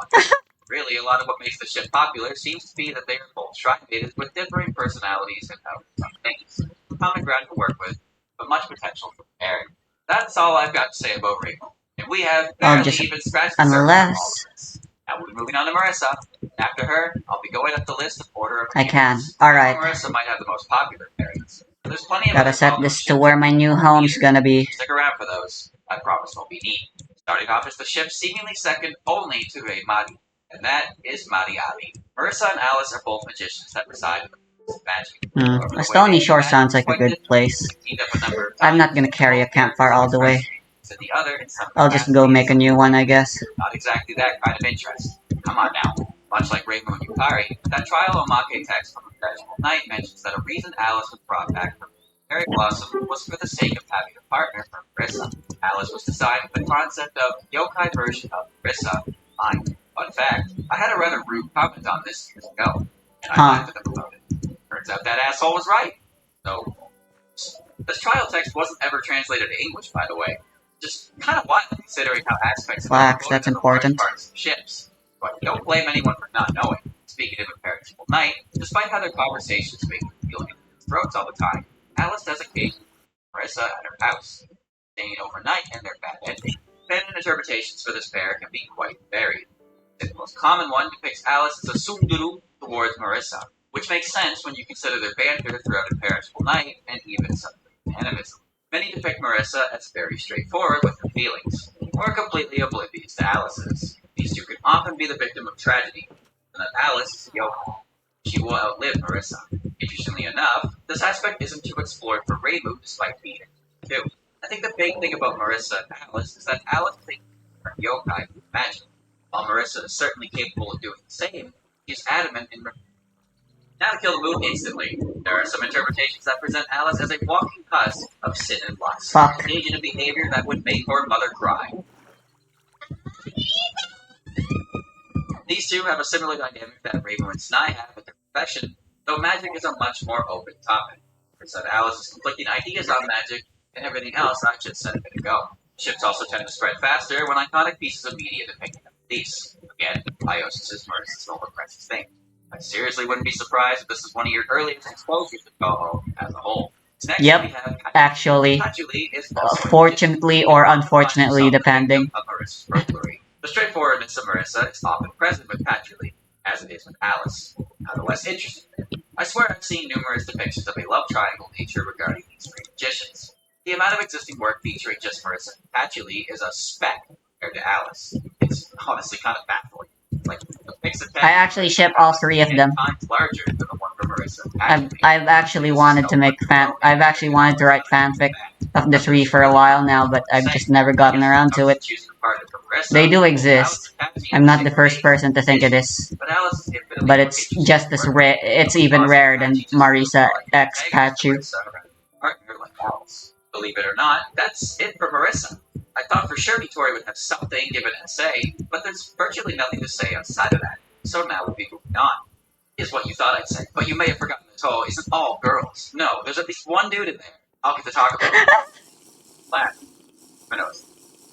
D: Really, a lot of what makes the ship popular seems to be that they are both shrine maidens with differing personalities and how things. Common ground to work with, but much potential for pairing. That's all I've got to say about Rainbow. And we have
A: I'll
D: barely
A: just-
D: even scratched the surface of all
A: unless
D: of this. Now we're moving on to Marissa. After her, I'll be going up the list of order of
A: I can.
D: appearance.
A: Alright.
D: Marissa might have the most popular pairings. But there's plenty of
A: Gotta
D: other
A: set
D: well-known
A: this to
D: ships
A: where my new home's gonna be.
D: Stick around for those. I promise won't be neat. Starting off as the ship seemingly second only to a Mari, and that is Mariali. Marissa and Alice are both magicians that reside in the world of magic.
A: A stony shore sounds like a good place.
D: Teamed up a number of
A: I'm not
D: times,
A: gonna carry a
D: both
A: campfire all the way.
D: to the other in some
A: I'll just go make a new one, I guess.
D: Not exactly that kind of interest. Come on now. Much like Rainbow and Yukari, that trial Omake text from the Perishable Night mentions that a reason Alice was brought back from Fairy Blossom was for the sake of having a partner for Marissa. Alice was designed with the concept of yokai version of Marissa in mind. Fun fact, I had a rather rude comment on this years ago, and I laughed at them about it. Turns out that asshole was right. So, this trial text wasn't ever translated to English, by the way. Just kind of wild considering how aspects of
A: Facts,
D: it
A: that's
D: are large
A: important.
D: parts of ships. But don't blame anyone for not knowing. Speaking of a Perishable Night, despite how their conversations make them feel in their throats all the time, Alice does occasionally Marissa at her house, staying overnight and their bad ending. Canon interpretations for this pair can be quite varied. The most common one depicts Alice as a sunduru towards Marissa, which makes sense when you consider their banter throughout A Perishable Night and even some animism. Many depict Marissa as very straightforward with her feelings, or completely oblivious to Alice's. These two can often be the victim of tragedy, and that Alice is a yokai. She will outlive Marissa. Interestingly enough, this aspect isn't too explored for Reimu despite being in too. I think the big thing about Marissa and Alice is that Alice thinks her yokai with magic. While Marissa is certainly capable of doing the same, she is adamant in now to kill the moon instantly. There are some interpretations that present Alice as a walking cusp of sin and lust.
A: Fuck.
D: Engaging in behavior that would make her mother cry. These two have a similar dynamic that Rainbow and Snai have with their profession, though magic is a much more open topic. Instead, Alice is conflicting ideas on magic and everything else I just said a bit ago. Ships also tend to spread faster when iconic pieces of media depicting them release. Again, Iosis is Marissa's Nobel Prize's thing. I seriously wouldn't be surprised if this is one of your earliest exposures to Toho as a whole. Next,
A: Yep,
D: we have
A: actually.
D: Patchouli is also
A: Fortunately or unfortunately, depending.
D: of Marissa's burglary. The straightforwardness of Marissa is often present with Patchouli, as it is with Alice. Now the less interesting bit. I swear I've seen numerous depictions of a love triangle nature regarding these three magicians. The amount of existing work featuring just Marissa and Patchouli is a speck compared to Alice. It's honestly kind of baffling. Like, the Pixar
A: I actually ship all three of them.
D: times larger than the one for Marissa and Patchouli.
A: I've actually wanted to make I've actually wanted to write fanfic of the three for a while now, but I've just never gotten around to it. They do exist. I'm not the first person to think of this, but it's just as rare. It's even rarer than Marisa X Pachu.
D: Partner like Alice. Believe it or not, that's it for Marissa. I thought for sure Vittori would have something given an essay, but there's virtually nothing to say outside of that. So now we'll be moving on. Is what you thought I'd say, but you may have forgotten that Toho isn't all girls. No, there's at least one dude in there. I'll get to talk about it. Last, Renosuke.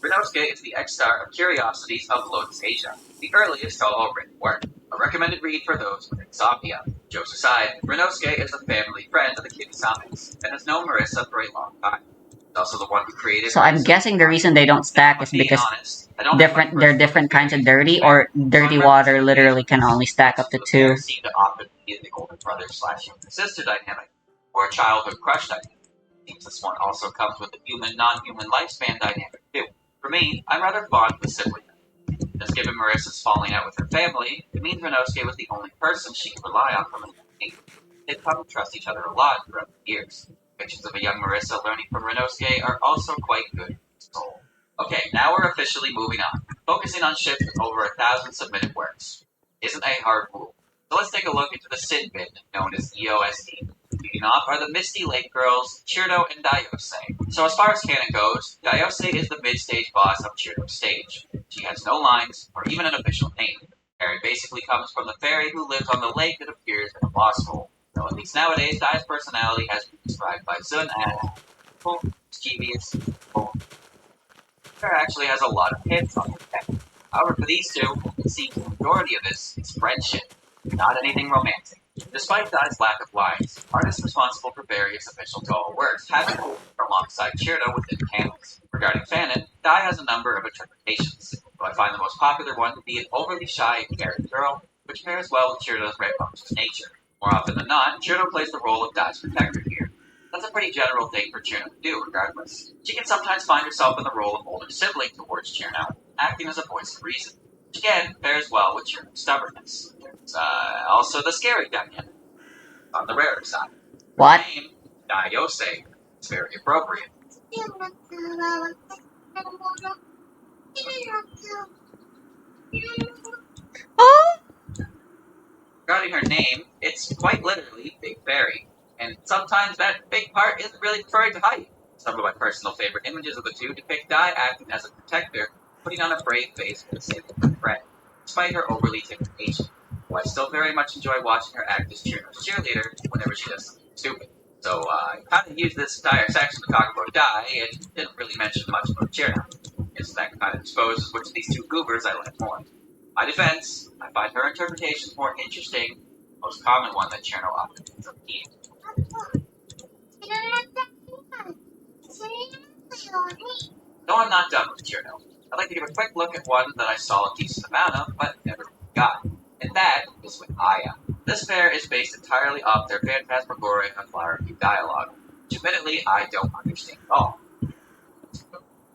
D: Renosuke is the ex-star of Curiosities of Lotus Asia, the earliest Toho written work. A recommended read for those with insomnia. Jokes aside, Renosuke is a family friend of the Kimisamis, and has known Marissa for a long time. He's also the one who created.
A: So I'm guessing the reason they don't stack is because they're different kinds of dirty, or dirty water literally can only stack up to two.
D: Seem to often be the older brother / younger sister dynamic, or a childhood crush dynamic. Seems this one also comes with the human non-human lifespan dynamic too. For me, I'm rather fond of the sibling. Just given Marissa's falling out with her family, it means Renosuke was the only person she could rely on from a young age. They've come to trust each other a lot throughout the years. Pictures of a young Marissa learning from Renosuke are also quite good for the soul. Okay, now we're officially moving on, focusing on ships with over 1,000 submitted works. Isn't a hard rule. So let's take a look into the Sin bin, known as EOSD. Leading off are the Misty Lake Girls, Chirdo and Dayose. So as far as canon goes, Dayose is the mid-stage boss of Chirdo's stage. She has no lines, or even an official name. Harry basically comes from the fairy who lives on the lake that appears in a boss role. Though at least nowadays, Dai's personality has been described by Zun as mischievous. There actually has a lot of hits on his head. However, for these two, it seems the majority of this is friendship, not anything romantic. Despite Dai's lack of lines, artists responsible for various official Toho works have been working alongside Chirito within panels. Regarding Fanon, Dai has a number of interpretations, though I find the most popular one to be an overly shy and caring girl, which pairs well with Chirito's rambunctious nature. More often than not, Chirito plays the role of Dai's protector here. That's a pretty general thing for Chirito to do, regardless. She can sometimes find herself in the role of older sibling towards Chirito, acting as a voice of reason, which again pairs well with Chirito's stubbornness. There's also the scary dynamic, on the rarer side.
A: What?
D: The name, Daiyose, is very appropriate.
E: 天幕は私のもの。天幕。
A: Oh!
D: Regarding her name, it's quite literally Big Fairy, and sometimes that big part isn't really referring to height. Some of my personal favorite images of the two depict Dai acting as a protector, putting on a brave face for the sake of her friend, despite her overly timid nature. Though I still very much enjoy watching her act as Chirito's cheerleader whenever she does something stupid. So I kind of used this entire section to talk about Dai, and didn't really mention much about Chirito. Guess that kind of exposes which of these two goobers I like more. My defense, I find her interpretations more interesting, the most common one that Chirito often ends up being.
E: 知られた今、知り合ったように。
D: Though I'm not done with Chirito, I'd like to give a quick look at one that I saw a decent amount of, but never got. And that is with Aya. This pair is based entirely off their Phantasmagoria and Flower View dialogue, which admittedly I don't understand at all.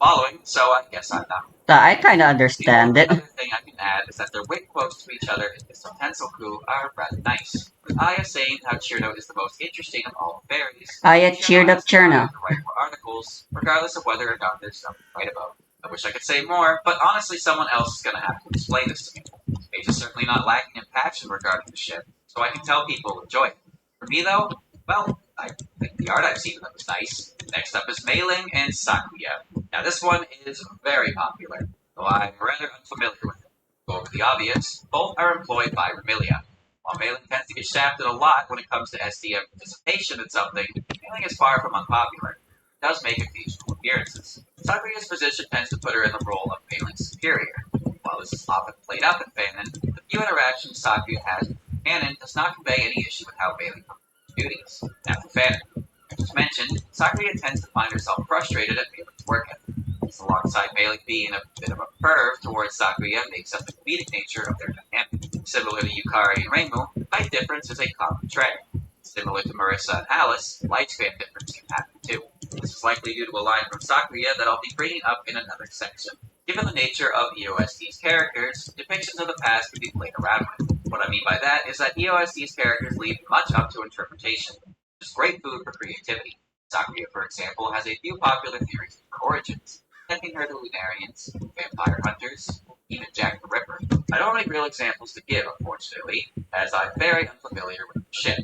D: Following, so I guess I'm not.
A: I kinda understand
D: The
A: it.
D: only other thing I can add is that their wit quotes to each other in this Tensoku are rather nice, with Aya saying how Chirito is the most interesting of all the fairies.
A: Aya
D: and
A: cheered up
D: asks Aya
A: Chirito.
D: to write more articles, regardless of whether or not there's something to write about. I wish I could say more, but honestly someone else is gonna have to explain this to me. Page is certainly not lacking in passion regarding the ship, so I can tell people enjoy it. For me though, well, I think the art I've seen of them is nice. Next up is Mei Ling and Sakuya. Now this one is very popular, though I'm rather unfamiliar with it. To go over the obvious, both are employed by Remilia. While Mei Ling tends to get shafted a lot when it comes to SDM participation in something, Mei Ling is far from unpopular. It does make occasional appearances. Sakuya's position tends to put her in the role of Mei Ling's superior. While this is often played up in Fanon, the few interactions Sakuya has with Fanon does not convey any issue with how Mei Ling performs her duties. Now for Fanon. As just mentioned, Sakuya tends to find herself frustrated at Mei Ling's work ethic. This, alongside Mei Ling being a bit of a perv towards Sakuya, makes up the comedic nature of their dynamic. Similar to Yukari and Reimu, height difference is a common trait. Similar to Marissa and Alice, lifespan difference can happen too. This is likely due to a line from Sakuya that I'll be bringing up in another section. Given the nature of EOSD's characters, depictions of the past can be played around with. What I mean by that is that EOSD's characters leave much up to interpretation, which is great food for creativity. Sakuya, for example, has a few popular theories of her origins, connecting her to Lunarians, vampire hunters, even Jack the Ripper. I don't have any real examples to give, unfortunately, as I'm very unfamiliar with the ship.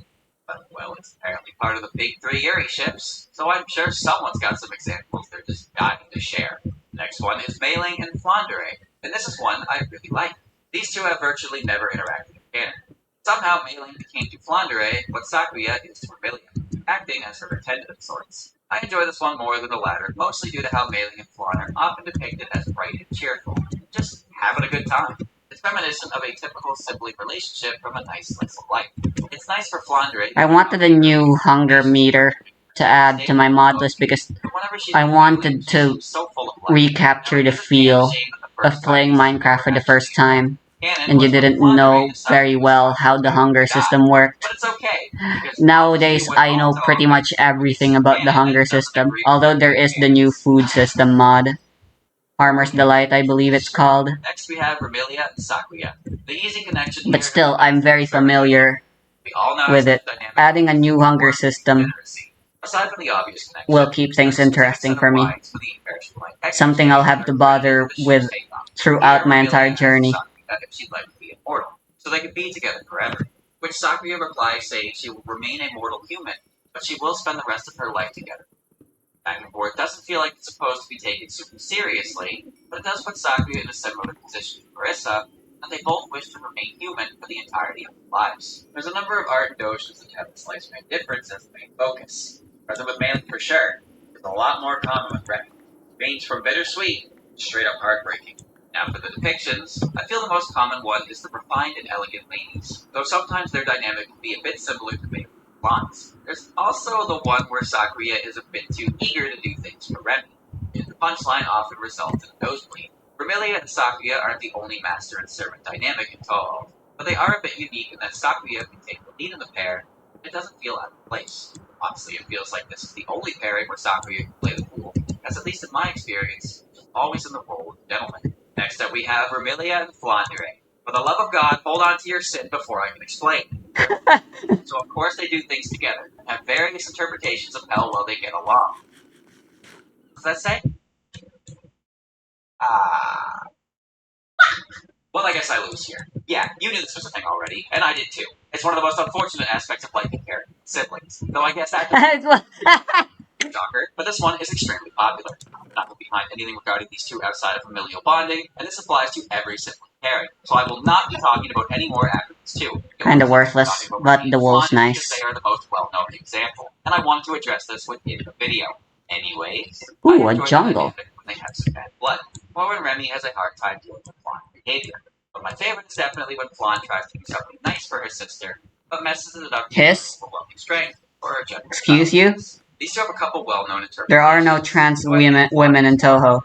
D: But, well, it's apparently part of the big three Yuri ships, so I'm sure someone's got some examples they're just dying to share. Next one is Mei Ling and Flandre, and this is one I really like. These two have virtually never interacted in canon. Somehow Mei Ling became to Flandre what Sakuya is to Vermilion, acting as her attendant of sorts. I enjoy this one more than the latter, mostly due to how Mei Ling and Flan are often depicted as bright and cheerful, just having a good time. It's reminiscent of a typical sibling relationship from a nice slice of life. It's nice for Flandre.
A: I wanted a new hunger meter to add to my mod list because I wanted to recapture the feel of playing Minecraft for the first time, and you didn't know very well how the hunger system worked.
D: But it's okay.
A: Nowadays, I know pretty much everything about the hunger system, although there is the new food system mod. Farmer's Delight, I believe it's called.
D: Next we have Vermilia and Sakuya. The easy connection
A: But
D: here
A: still, I'm very familiar
D: we all know
A: with
D: is
A: it.
D: the dynamic
A: Adding a new hunger
D: of
A: system
D: literacy. Aside from the obvious connection,
A: will keep things
D: there's a
A: interesting
D: set of
A: for me.
D: lines with the imperishable like
A: Something I'll have to bother with throughout my entire journey.
D: Sakuya if she'd like to be immortal, so they could be together forever. Which Sakuya replies saying she will remain a mortal human, but she will spend the rest of her life together. Back and forth doesn't feel like it's supposed to be taken super seriously, but it does put Sakuya in a similar position to Marissa, and they both wish to remain human for the entirety of their lives. There's a number of art notions that have this lifespan difference as the main focus. Present with Mei Ling for sure, it's a lot more common with Ren. Range from bittersweet to straight up heartbreaking. Now for the depictions, I feel the most common one is the refined and elegant ladies, though sometimes their dynamic can be a bit similar to Maple and Blonde's. There's also the one where Sakuya is a bit too eager to do things for Remy, and the punchline often results in a nosebleed. Vermilia and Sakuya aren't the only master and servant dynamic in Toho, but they are a bit unique in that Sakuya can take the lead in the pair, and it doesn't feel out of place. Honestly, it feels like this is the only pairing where Sakuya can play the fool, as at least in my experience, she's always in the role of gentleman. Next up we have Vermilia and Flandre. For the love of God, hold on to your sin before I can explain. So of course they do things together, and have various interpretations of how well they get along. What does that say? Well, I guess I lose here. Yeah, you knew this was a thing already, and I did too. It's one of the most unfortunate aspects of liking parents, siblings. Though I guess that shocker, but this one is extremely popular. I'm not behind anything regarding these two outside of familial bonding, and this applies to every sibling pairing. So I will not be talking about any more after these two.
A: Kinda worthless, but the wolf's nice.
D: They are the most well-known example, and I wanted to address this within the video. Anyways,
A: Ooh,
D: I
A: a
D: enjoy the
A: jungle.
D: dynamic when they have some bad blood, or when Remy has a hard time dealing with Flan behavior. But my favorite is definitely when Flan tries to do something nice for her sister, but messes it up
A: Hiss?
D: for overwhelming strength, or her general
A: Excuse you?
D: These two have a couple well-known interpretations.
A: There are no trans women in Toho.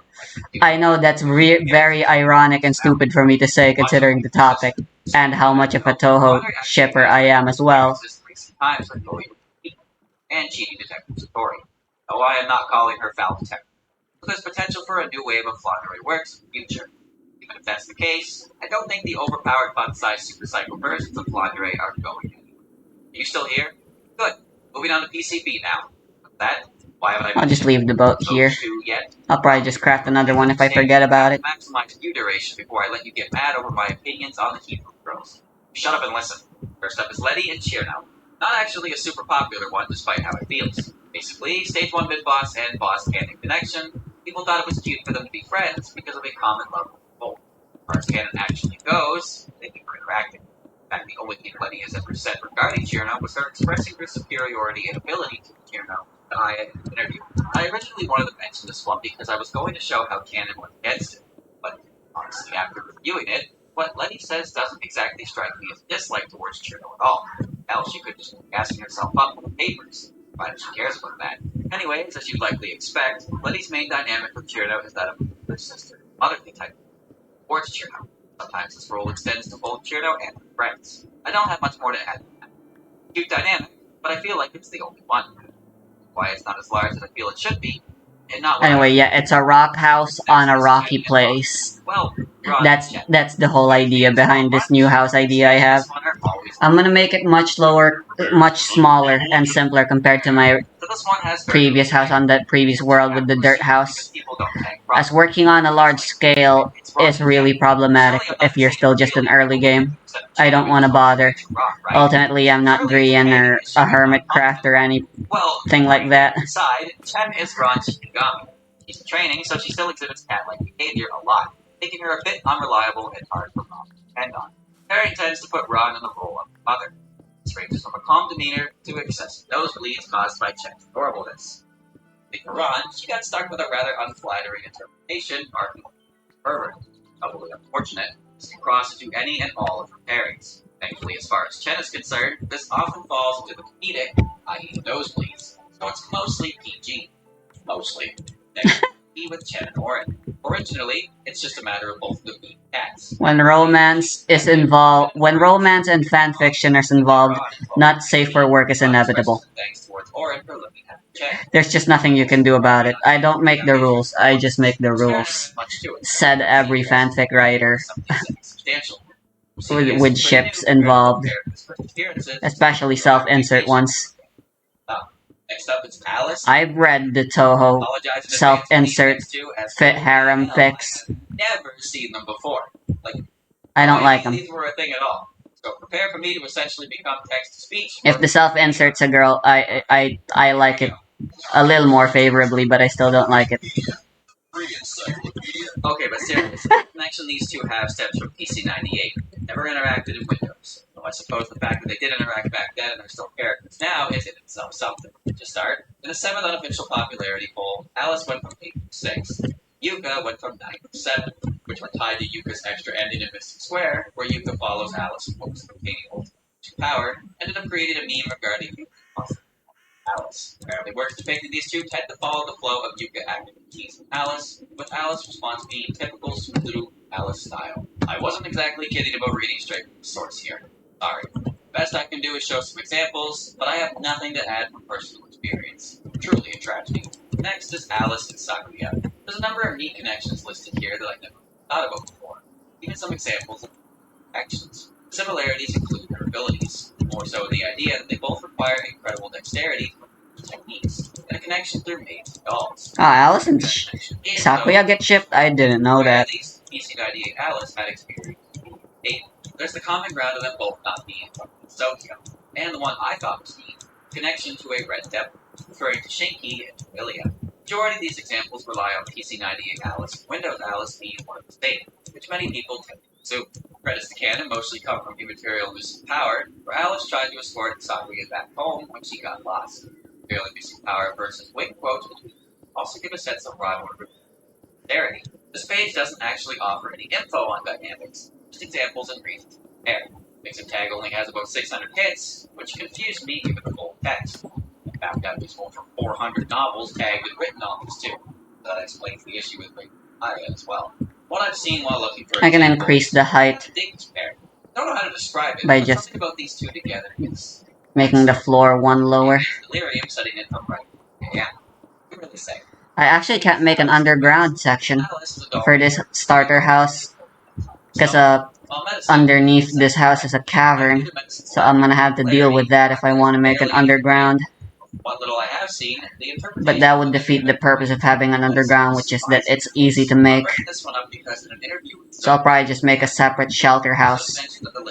A: I know that's very ironic and stupid for me to say considering the topic, and how much of a Toho shipper I am as well.
D: And cheating detective Satori. Though I am not calling her foul detective. So there's potential for a new wave of Flandre works in the future. Even if that's the case, I don't think the overpowered fun-sized super cycle versions of Flandre are going anywhere. Are you still here? Good. Moving on to PCB now. With that, why haven't I
A: I'll just leave the boat here.
D: Yet?
A: I'll probably just craft another one if I forget about it.
D: Maximize view duration before I let you get mad over my opinions on the Hebrew girls. Shut up and listen. First up is Letty and Cheernow. Not actually a super popular one, despite how it feels. Basically, stage 1 mid-boss and boss canon connection. People thought it was cute for them to be friends because of a common love of both. As far as canon actually goes, they think we're interacting. In fact, the only thing Letty has ever said regarding Cheernow was her expressing her superiority and ability to Cheernow that I had in an interview. I originally wanted to mention this one because I was going to show how canon went against it, but honestly, after reviewing it, what Letty says doesn't exactly strike me as a dislike towards Cheernow at all. Hell, she could just be gassing herself up for the papers, provided she cares about that. Anyways, as you'd likely expect, Letty's main dynamic with Cheernow is that of her sister, motherly type, towards Cheernow. Sometimes this role extends to both Cheernow and her friends. I don't have much more to add to that. Cute dynamic, but I feel like it's the only one. Why it's not as large as I feel it should be, and not
A: Anyway, yeah, it's a rock house on a rocky place.
D: Well,
A: That's the whole idea behind this new house idea I have. I'm gonna make it much smaller and simpler compared to my previous house on that previous world with the dirt house. As working on a large scale is really problematic if you're still just an early game. I don't want to bother. Ultimately, I'm not Grian or a hermit craft or anything like that.
D: Inside, Chen is Ron Shinigami. She's in training, so she still exhibits cat-like behavior a lot, making her a bit unreliable and hard for Ron to depend on. Harry tends to put Ron in the role of a mother. This ranges from a calm demeanor to excessive nosebleeds caused by Chen's adorableness. For Ron, she got stuck with a rather unflattering interpretation, arguing pervert. Doubly unfortunate, this can cross into any and all of her pairings. Thankfully, as far as Chen is concerned, this often falls into the comedic, i.e. nosebleeds, so it's mostly PG. Mostly. Next, with Chen and Orin. Originally, it's just a matter of both of them being cats.
A: When romance and fanfiction is involved, not safe for work is inevitable.
D: Thanks towards Orin for looking at Chen.
A: There's just nothing you can do about it. I don't make the rules, I just make the rules. Said every fanfic writer. with ships involved. Especially self-insert ones.
D: Next up is Alice.
A: I've read the Toho self-insert fit harem fics.
D: Never seen them before.
A: I don't like them.
D: These were a thing at all. So prepare for me to essentially become text-to-speech.
A: If the self-insert's a girl, I like it a little more favorably, but I still don't like it.
D: Okay, but seriously, the connection these two have stems from PC98. Never interacted in Windows. Though I suppose the fact that they did interact back then and are still characters now is in itself something. To start, in the 7th unofficial popularity poll, Alice went from 8 to 6. Yuka went from 9 to 7. which were tied to Yuka's extra ending in Mystic Square, where Yuka follows Alice in hopes of obtaining ultimate power, ended up creating a meme regarding Yuka's Alice. Apparently, works depicting these two tend to follow the flow of Yuka actively teasing Alice, with Alice's response being typical Subaru Alice style. I wasn't exactly kidding about reading straight from the source here. Sorry. Best I can do is show some examples, but I have nothing to add from personal experience. Truly a tragedy. Next is Alice and Sakuya. There's a number of neat connections listed here that I've never thought about before. Even some examples of actions. The similarities include their abilities, more so the idea that they both require incredible dexterity techniques, and a connection through mates and dolls.
A: Alice and Sakuya get shipped? I didn't know that.
D: At least piecing ID and Alice had experience. 8. There's the common ground of them both not being from Tokyo, and the one I thought was neat, connection to a red devil, referring to Shinki and Ilia. Majority of these examples rely on piecing ID and Alice, Windows Alice being one of the same, which many people tend to assume. Credits to canon mostly come from Immaterial Missing Power, where Alice tried to escort Sakuya back home when she got lost. Immaterial Missing Power versus Wing quotes also give a sense of rivalry. This page doesn't actually offer any info on dynamics, just examples and reasons to compare. Mixed Tag only has about 600 hits, which confused me given the full text. In fact, that was one from 400 novels tagged with written novels too. That explains the issue with Aya as well. What I've seen while looking for
A: I can increase the height
D: I don't know how to describe it,
A: by
D: but
A: just
D: something about these two together is
A: making the floor one lower.
D: delirium setting it up right. Yeah, you really say.
A: I actually can't make an underground section for this starter house, because underneath this house is a cavern, so I'm gonna have to deal with that if I want to make an underground.
D: What little I have seen, the
A: But that would defeat the purpose of having an underground, which is that it's easy to make. So I'll probably just make a separate shelter house,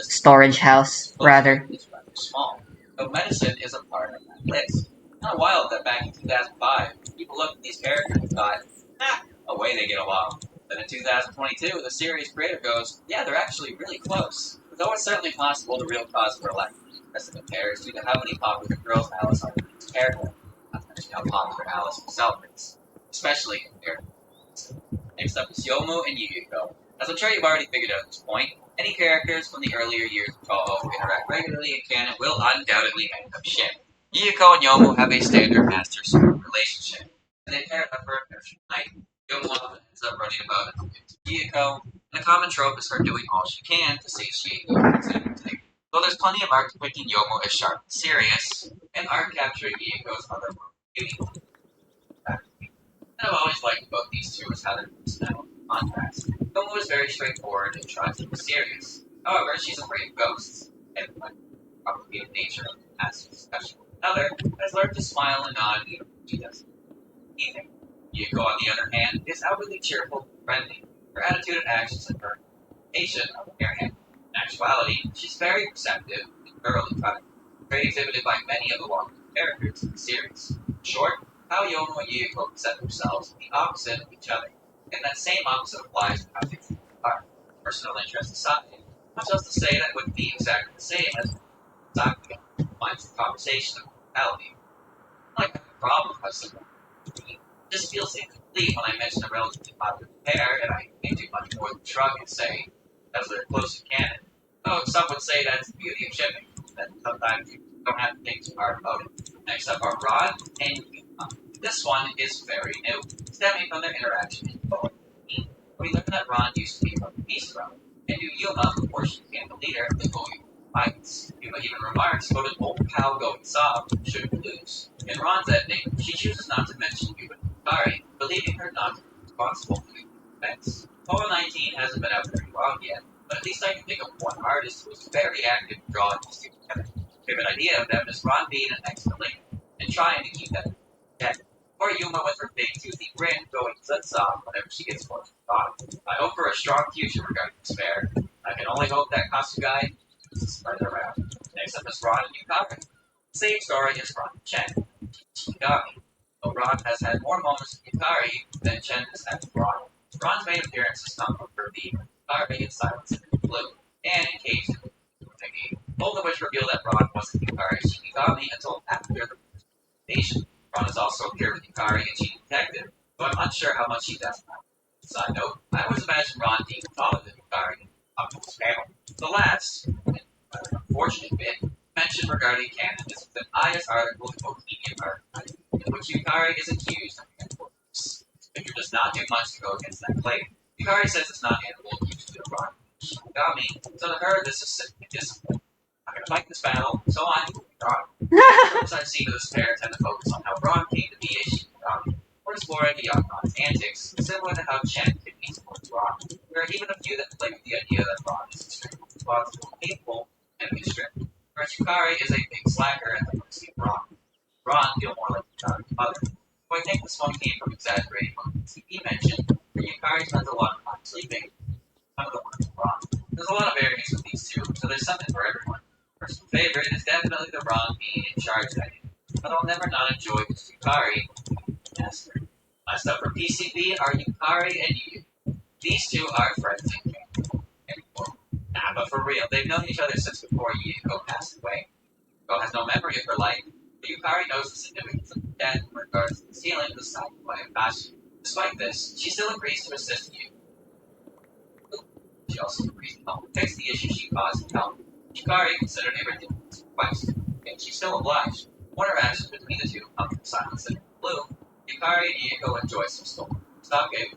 A: storage house, rather.
D: Small, but medicine is a part of that list. Kind of wild that back in 2005, people looked at these characters and thought, away they get along. Then in 2022, the series creator goes, yeah, they're actually really close. Though it's certainly possible the real cause for lack of interest in the pair is due to how many popular girls Alice are in each character, not to mention how popular Alice herself is, especially in their. Next up is Yomu and Yuyuko. As I'm sure you've already figured out at this point, any characters from the earlier years of Toho who interact regularly in canon will undoubtedly end up shipped. Yuyuko and Yomu have a standard master-servant relationship, and they pair up for a nurturing night. Yomu often ends up running about and to Yuyuko, and a common trope is her doing all she can to satiate Yomu's appetite. Though there's plenty of art depicting Yomu as sharp and serious, and art capturing Yuyuko's otherworldly beauty. What I've always liked about these two is how their personality contrast. Yomu is very straightforward and tries to be serious. However, she's afraid of ghosts, and probably the nature of the master's discussion. Another has learned to smile and nod even when she doesn't anything. Yuko, on the other hand, is outwardly cheerful and friendly. Her attitude and actions and her patient on the other hand. In actuality, she's very receptive and thoroughly kind, trait exhibited by many of the long-term characters in the series. In short, how Yomu and Yuko present themselves the opposite of each other, and that same opposite applies to how they are. Personal interest aside, I'm supposed to say that wouldn't be exactly the same as Sakuya finds the conversation of mortality. I like have a problem with someone. It just feels incomplete when I mention a relatively popular pair, and I can't do much more than shrug and say, as they're close to canon. Though some would say that's the beauty of shipping, that sometimes you don't have to think too hard about it. Next up are Rod and Yuma. This one is very new, stemming from their interaction in Boa. We learned that Ron used to be from the Beast Realm, and knew Yuma before she became the leader of the Oyu Fights. Yuma even remarks about an old pal going soft should we lose. In Ron's ending, she chooses not to mention Yuma Kari, believing her not to be responsible for the events. Poa 19 hasn't been out very long yet, but at least I can think of one artist who was very active in drawing these two together. Favorite idea of them is Ron being an ex-link and trying to keep that dead. Or Yuma with her big toothy grin going zut-soft whenever she gets close to the bottom. I hope for a strong future regarding this pair. I can only hope that Kasugai is spread around. Next up is Ron and Yukari. Same story as Ron and Chen. Shinigami. Though Ron has had more moments with Yukari than Chen has had with Ron. Ron's main appearances come from her being Yukari in Silence and Blue, and in Cage Thingy, both of which reveal that Ron wasn't Yukari's Shinigami until after the presentation. Ron has also appeared with Yukari in Cheat Detective, but I'm unsure how much he does now. Side note, I always imagine Ron being taller than Yukari up to his panel. The last, and unfortunate bit, mentioned regarding canon is the IS article in Wikipedia archive, in which Yukari is accused of animal abuse. Victor does not do much to go against that claim. Yukari says it's not animal abuse to Ron. Got me. So to her, this is simply discipline. I'm gonna fight this battle, so I'm moving on. First, I've seen of this pair tend to focus on how Ron came to be a Shinigami, or exploring the young Ron's antics, similar to how Chen could be towards Ron. There are even a few that play with the idea that Ron is extremely responsible, capable, and constricted. Whereas Yukari is a big slacker at the mercy of Ron. Ron feel more like Yukari's mother. So I think this one came from exaggerating what the TV mentioned, where Yukari spends a lot of time sleeping, some of the ones with Ron. There's a lot of variance with these two, so there's something for everyone. Personal favorite is definitely the Ron being in charge idea, but I'll never not enjoy this Yukari master. Last up for PCB are Yukari and Yu. These two are friends in game. Nah, but for real, they've known each other since before Yuko passed away. Yuko has no memory of her life, but Yukari knows the significance of death in regards to the stealing of the Sakurai Bashi. Despite this, she still agrees to assist Yu. She also agrees to help fix the issue she caused and help. Yukari considered a ridiculous request, and she's still obliged. Interactions between the two come from silence and blue. Yukari and Yuko enjoy some sake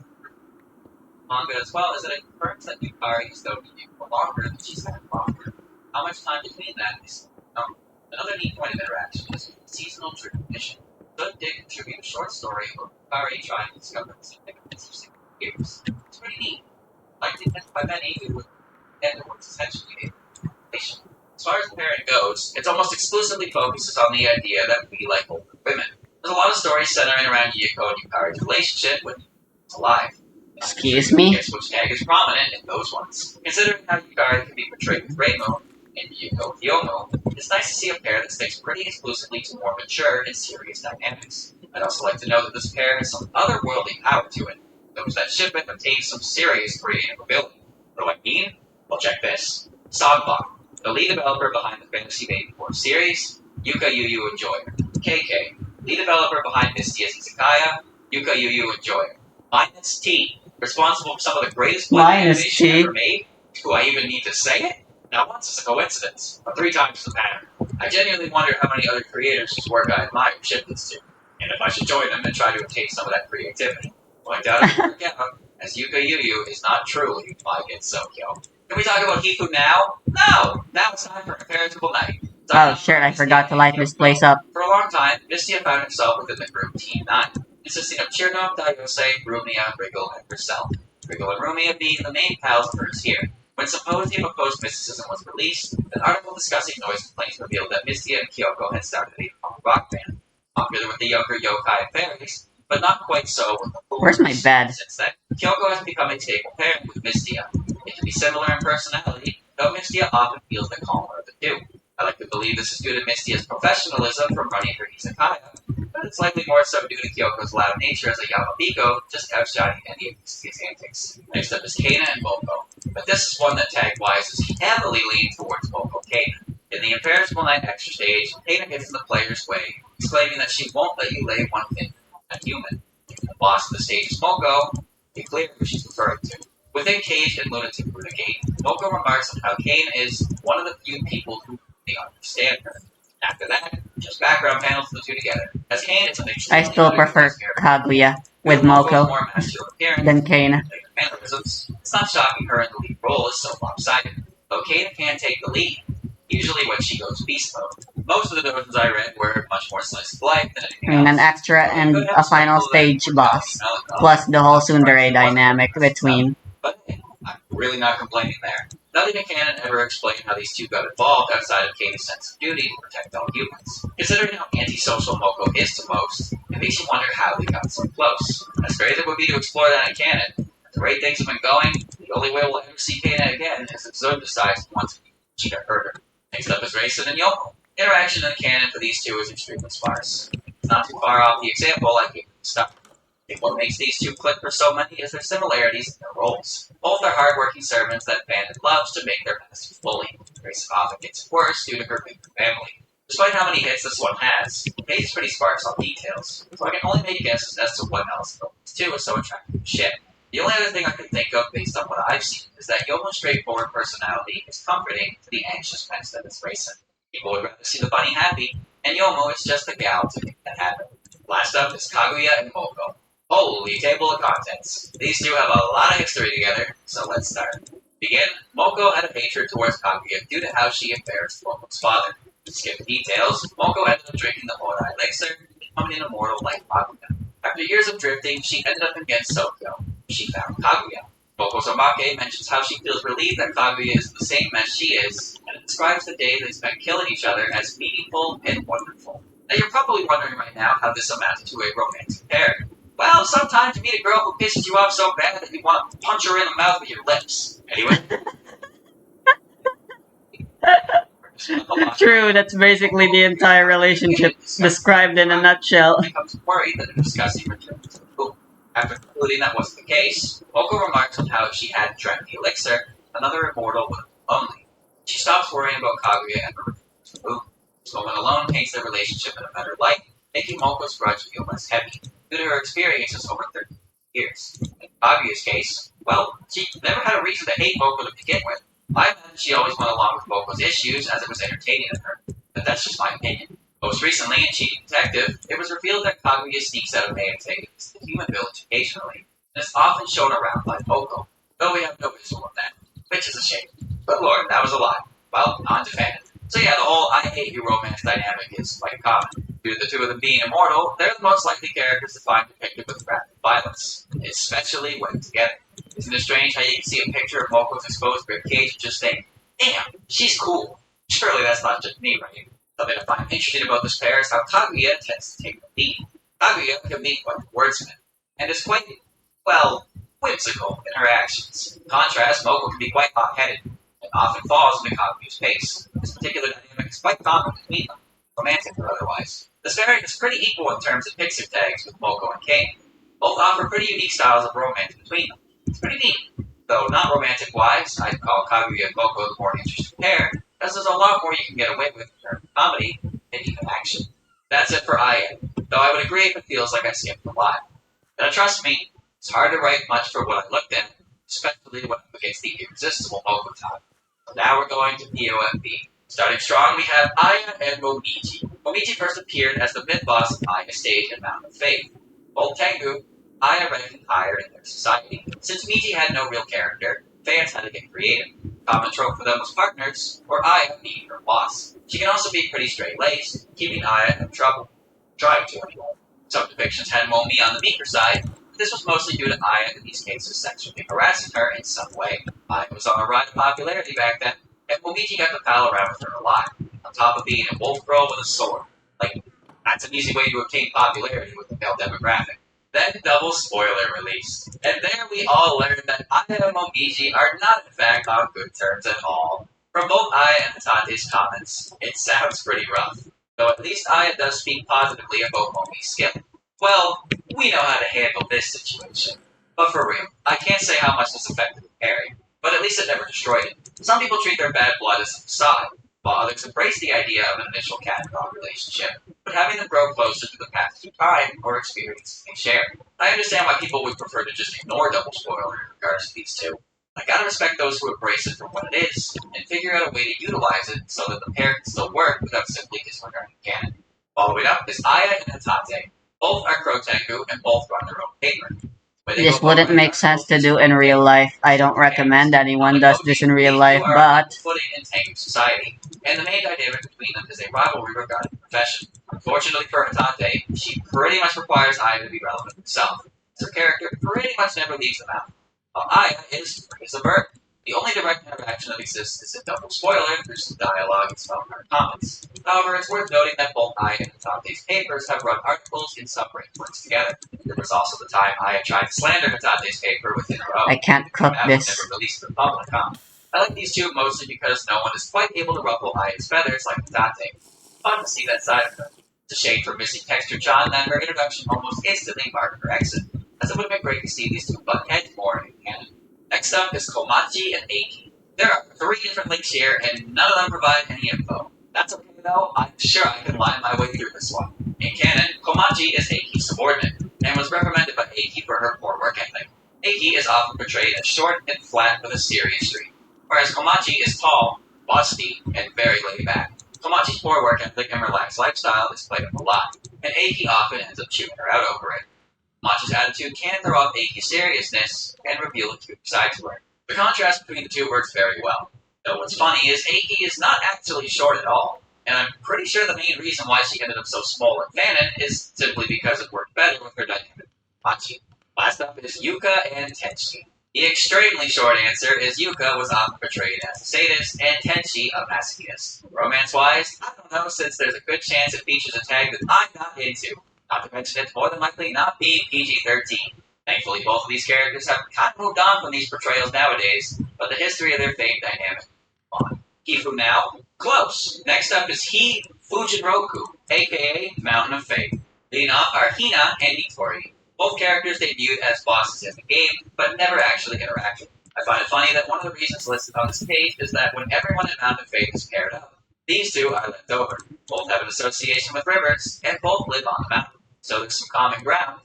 D: manga as well, as it confirms that Yukari has known Yuko longer than she's had longer. How much time between that is unknown. Another neat point of interaction is with the seasonal tradition. Sun did contribute a short story of Yukari trying to discover the significance of single years. It's pretty neat. Like to by many who would end what's essentially a relation. As far as the pairing goes, it's almost exclusively focuses on the idea that we like older women. There's a lot of stories centering around Yuko and Yukari's relationship when Yuko's alive.
A: Excuse me?
D: Guess which tag is prominent in those ones. Considering how Yukari can be portrayed with Reimo and Yuko Hyogo, it's nice to see a pair that sticks pretty exclusively to more mature and serious dynamics. I'd also like to know that this pair has some otherworldly power to it. Those that ship it obtain some serious creative ability. What do I mean? Well, check this. Songbok, the lead developer behind the Fantasy Baby 4 series, Yuka Yu Enjoyer. KK, lead developer behind Mistia's Izakaya, Yuka Yu Enjoyer. Minus T, responsible for some of the greatest web
A: Minus
D: animation
A: T.
D: ever made. Do I even need to say it? Not once is a coincidence, but 3 times the pattern. I genuinely wonder how many other creators whose work I admire ship this to, and if I should join them and try to obtain some of that creativity. Well, I doubt it will work out, as Yuka Yu is not truly like it's Sokyo. Can we talk about Hifu now? No! Now it's time for a veritable night.
A: Oh shit, I forgot to light this place up.
D: For a long time, Mistia found himself within the group Team 9, consisting of Chirno, Daiose, Rumia, Wriggle, and herself. Wriggle and Rumia being the main pals of hers here. When Symposium of Post-Mysticism was released, an article discussing noise complaints revealed that Mistia and Kyoko had started a punk rock band, popular with the younger yokai and fairies, but not quite so with the
A: Where's my bed?
D: Since then, Kyoko has become a stable pairing with Mistia. They can be similar in personality, though Mistia often feels the calmer of the two. I like to believe this is due to Mistia's professionalism from running her izakaya, but it's likely more so due to Kyoko's loud nature as a Yamabiko, just outshining any of Mistia's antics. Next up is Kana and Moko, but this is one that tag-wise is heavily leaning towards Moko Kana. In the Imperishable Night extra stage, Kana gets in the player's way, exclaiming that she won't let you lay one finger on a human. The boss of the stage is Moko, be clear who she's referring to. Within Cage and Lunatic Renegade, Moko remarks on how Kane is one of the few people who really understand her. After that, just background panels of the two together. As Kane, it's an
A: I still prefer Kaguya with Moko
D: more masculine appearance
A: than Kane.
D: and mannerisms. It's not shocking her in the lead role is so lopsided, though Kane can take the lead, usually when she goes beast mode. Most of the versions I read were much more slice of life than anything
A: I mean, an
D: else.
A: extra and a final stage boss, plus the whole tsundere dynamic between.
D: But I'm really not complaining there. Nothing in canon ever explained how these two got involved outside of Kane's sense of duty to protect all humans. Considering how antisocial Moko is to most, it makes you wonder how they got so close. As great as it would be to explore that in canon, at the rate things have been going, the only way we'll ever see Kana again is if Zoe decides he wants to cheat or hurt her. Next up is Raisin and Yoko. Interaction in the canon for these two is extremely sparse. It's not too far off the example I gave at the start. I think what makes these two click for so many is their similarities in their roles. Both are hardworking servants that Bandit loves to make their masters bully. Grace often gets worse due to her big family. Despite how many hits this one has, the page is pretty sparse on details, so I can only make guesses as to what else about these two is so attractive to ship. The only other thing I can think of based on what I've seen is that Yomo's straightforward personality is comforting to the anxious pets that embrace him. People would rather see the bunny happy, and Yomo is just a gal to make that happen. Last up is Kaguya and Moko. Holy table of contents. These two have a lot of history together, so let's start. Begin, Moko had a hatred towards Kaguya due to how she embarrassed Moko's father. To skip the details, Moko ended up drinking the Hodai elixir and becoming an immortal like Kaguya. After years of drifting, she ended up against Sokyo. She found Kaguya. Moko Somake mentions how she feels relieved that Kaguya is the same as she is, and it describes the day they spent killing each other as meaningful and wonderful. Now you're probably wondering right now how this amounted to a romantic pair. Well, sometimes you meet a girl who pisses you off so bad that you want to punch her in the mouth with your lips. Anyway.
A: True, that's basically the entire relationship described in a nutshell.
D: Becomes worried that a disgusting return to the pool. After concluding that wasn't the case, Moko remarks on how if she hadn't drank the elixir, another immortal would have been lonely. She stops worrying about Kaguya and returns to the pool. This moment alone paints their relationship in a better light, making Moko's grudge feel less heavy, due to her experiences over 30 years. In Kaguya's case, well, she never had a reason to hate Moko to begin with. I imagine she always went along with Moko's issues as it was entertaining to her, but that's just my opinion. Most recently, in Cheating Detective, it was revealed that Kaguya sneaks out of antagonist to the human village occasionally, and is often shown around by Moko, though we have no visual of that, which is a shame. But Lord, that was a lie. Well, on to fandom. So yeah, the whole I hate you romance dynamic is quite common. Due to the two of them being immortal, they're the most likely characters to find depicted with rapid violence, especially when together. Isn't it strange how you can see a picture of Moko's exposed ribcage and just think, damn, she's cool. Surely that's not just me, right? Something I find interesting about this pair is how Kaguya tends to take the lead. Kaguya can be quite a wordsmith, and is quite, well, whimsical in her actions. In contrast, Moko can be quite hot-headed, and often falls into Kaguya's pace. This particular dynamic is quite common between them, romantic or otherwise. This variant is pretty equal in terms of pixel tags with Moko and Kane. Both offer pretty unique styles of romance between them. It's pretty neat. Though not romantic-wise, I'd call Kaguya and Moko the more interesting pair, as there's a lot more you can get away with in terms of comedy and even action. That's it for Aya, though I would agree if it feels like I skipped a lot. Now trust me, it's hard to write much for what I looked at, especially when up against the irresistible Moko time. So now we're going to POMB. Starting strong, we have Aya and Momiji. Momiji first appeared as the mid-boss of Aya's stage in Mountain of Faith. Both Tengu, Aya ranked higher in their society. Since Miji had no real character, fans had to get creative. Common trope for them was partners, or Aya being her boss. She can also be pretty straight-laced, keeping Aya in trouble. Trying to, anyway. Some depictions had Momi on the meeker side, but this was mostly due to Aya in these cases sexually harassing her in some way. Aya was on a ride of popularity back then, and Momiji got to pal around with her a lot, on top of being a wolf girl with a sword. Like, that's an easy way to obtain popularity with the male demographic. Then double spoiler released. And there we all learned that Aya and Momiji are not in fact on good terms at all. From both Aya and Hatate's comments, it sounds pretty rough. Though at least Aya does speak positively about Momi's skill. Well, we know how to handle this situation. But for real, I can't say how much this affected the pairing, but at least it never destroyed it. Some people treat their bad blood as a facade, while others embrace the idea of an initial cat and dog relationship, but having them grow closer to the passage of time or experiences they share. I understand why people would prefer to just ignore double spoiler in regards to these two. I gotta respect those who embrace it for what it is, and figure out a way to utilize it so that the pair can still work without simply disregarding canon. Following up is Aya and Hatate. Both are Crotengu and both run their own paper.
A: This wouldn't make sense to do in real life. I don't recommend anyone does this in real life, but
D: footing in Tengu society, and the main dynamic between them is a rivalry regarding profession. Unfortunately for Hatate, she pretty much requires Aya to be relevant herself, as her character pretty much never leaves them out. While Aya is free as a bird. The only direct interaction that exists is a double spoiler through some dialogue and some her comments. However, it's worth noting that both Aya and Hatate's papers have run articles in some works together. There was also the time Aya tried to slander Hatate's paper within her own.
A: I can't cook
D: That was
A: this.
D: never released to the public, huh? I like these two mostly because no one is quite able to ruffle Aya's feathers like Hatate. Fun to see that side of her. It's a shame for Missy Texture John that her introduction almost instantly marked her exit, as it would have been great to see these two butt heads more in canon. Next up is Komachi and Eiki. There are 3 different links here, and none of them provide any info. That's okay though, I'm sure I can line my way through this one. In canon, Komachi is Eiki's subordinate, and was recommended by Eiki for her poor work ethic. Eiki is often portrayed as short and flat with a serious streak, whereas Komachi is tall, busty, and very laid back. Komachi's poor work ethic and relaxed lifestyle is played up a lot, and Eiki often ends up chewing her out over it. Komachi's attitude can throw off Eiki's seriousness and reveal a true side to her. The contrast between the two works very well. Though what's funny is Eiki is not actually short at all, and I'm pretty sure the main reason why she ended up so small in Fanon is simply because it worked better with her dynamic with Komachi. Last up is Yuka and Tenchi. The extremely short answer is Yuka was often portrayed as a sadist and Tenchi a masochist. Romance-wise, I don't know, since there's a good chance it features a tag that I'm not into, not to mention it's more than likely not being PG-13. Thankfully, both of these characters have kind of moved on from these portrayals nowadays, but the history of their fate dynamic on. Hifu now? Close. Next up is Fujinroku, aka Mountain of Fate. Leading off are Hina and Itori. Both characters debuted as bosses in the game, but never actually interacted. I find it funny that one of the reasons listed on this page is that when everyone in Mountain of Fate is paired up, these two are left over. Both have an association with rivers, and both live on the mountain. So there's some common ground,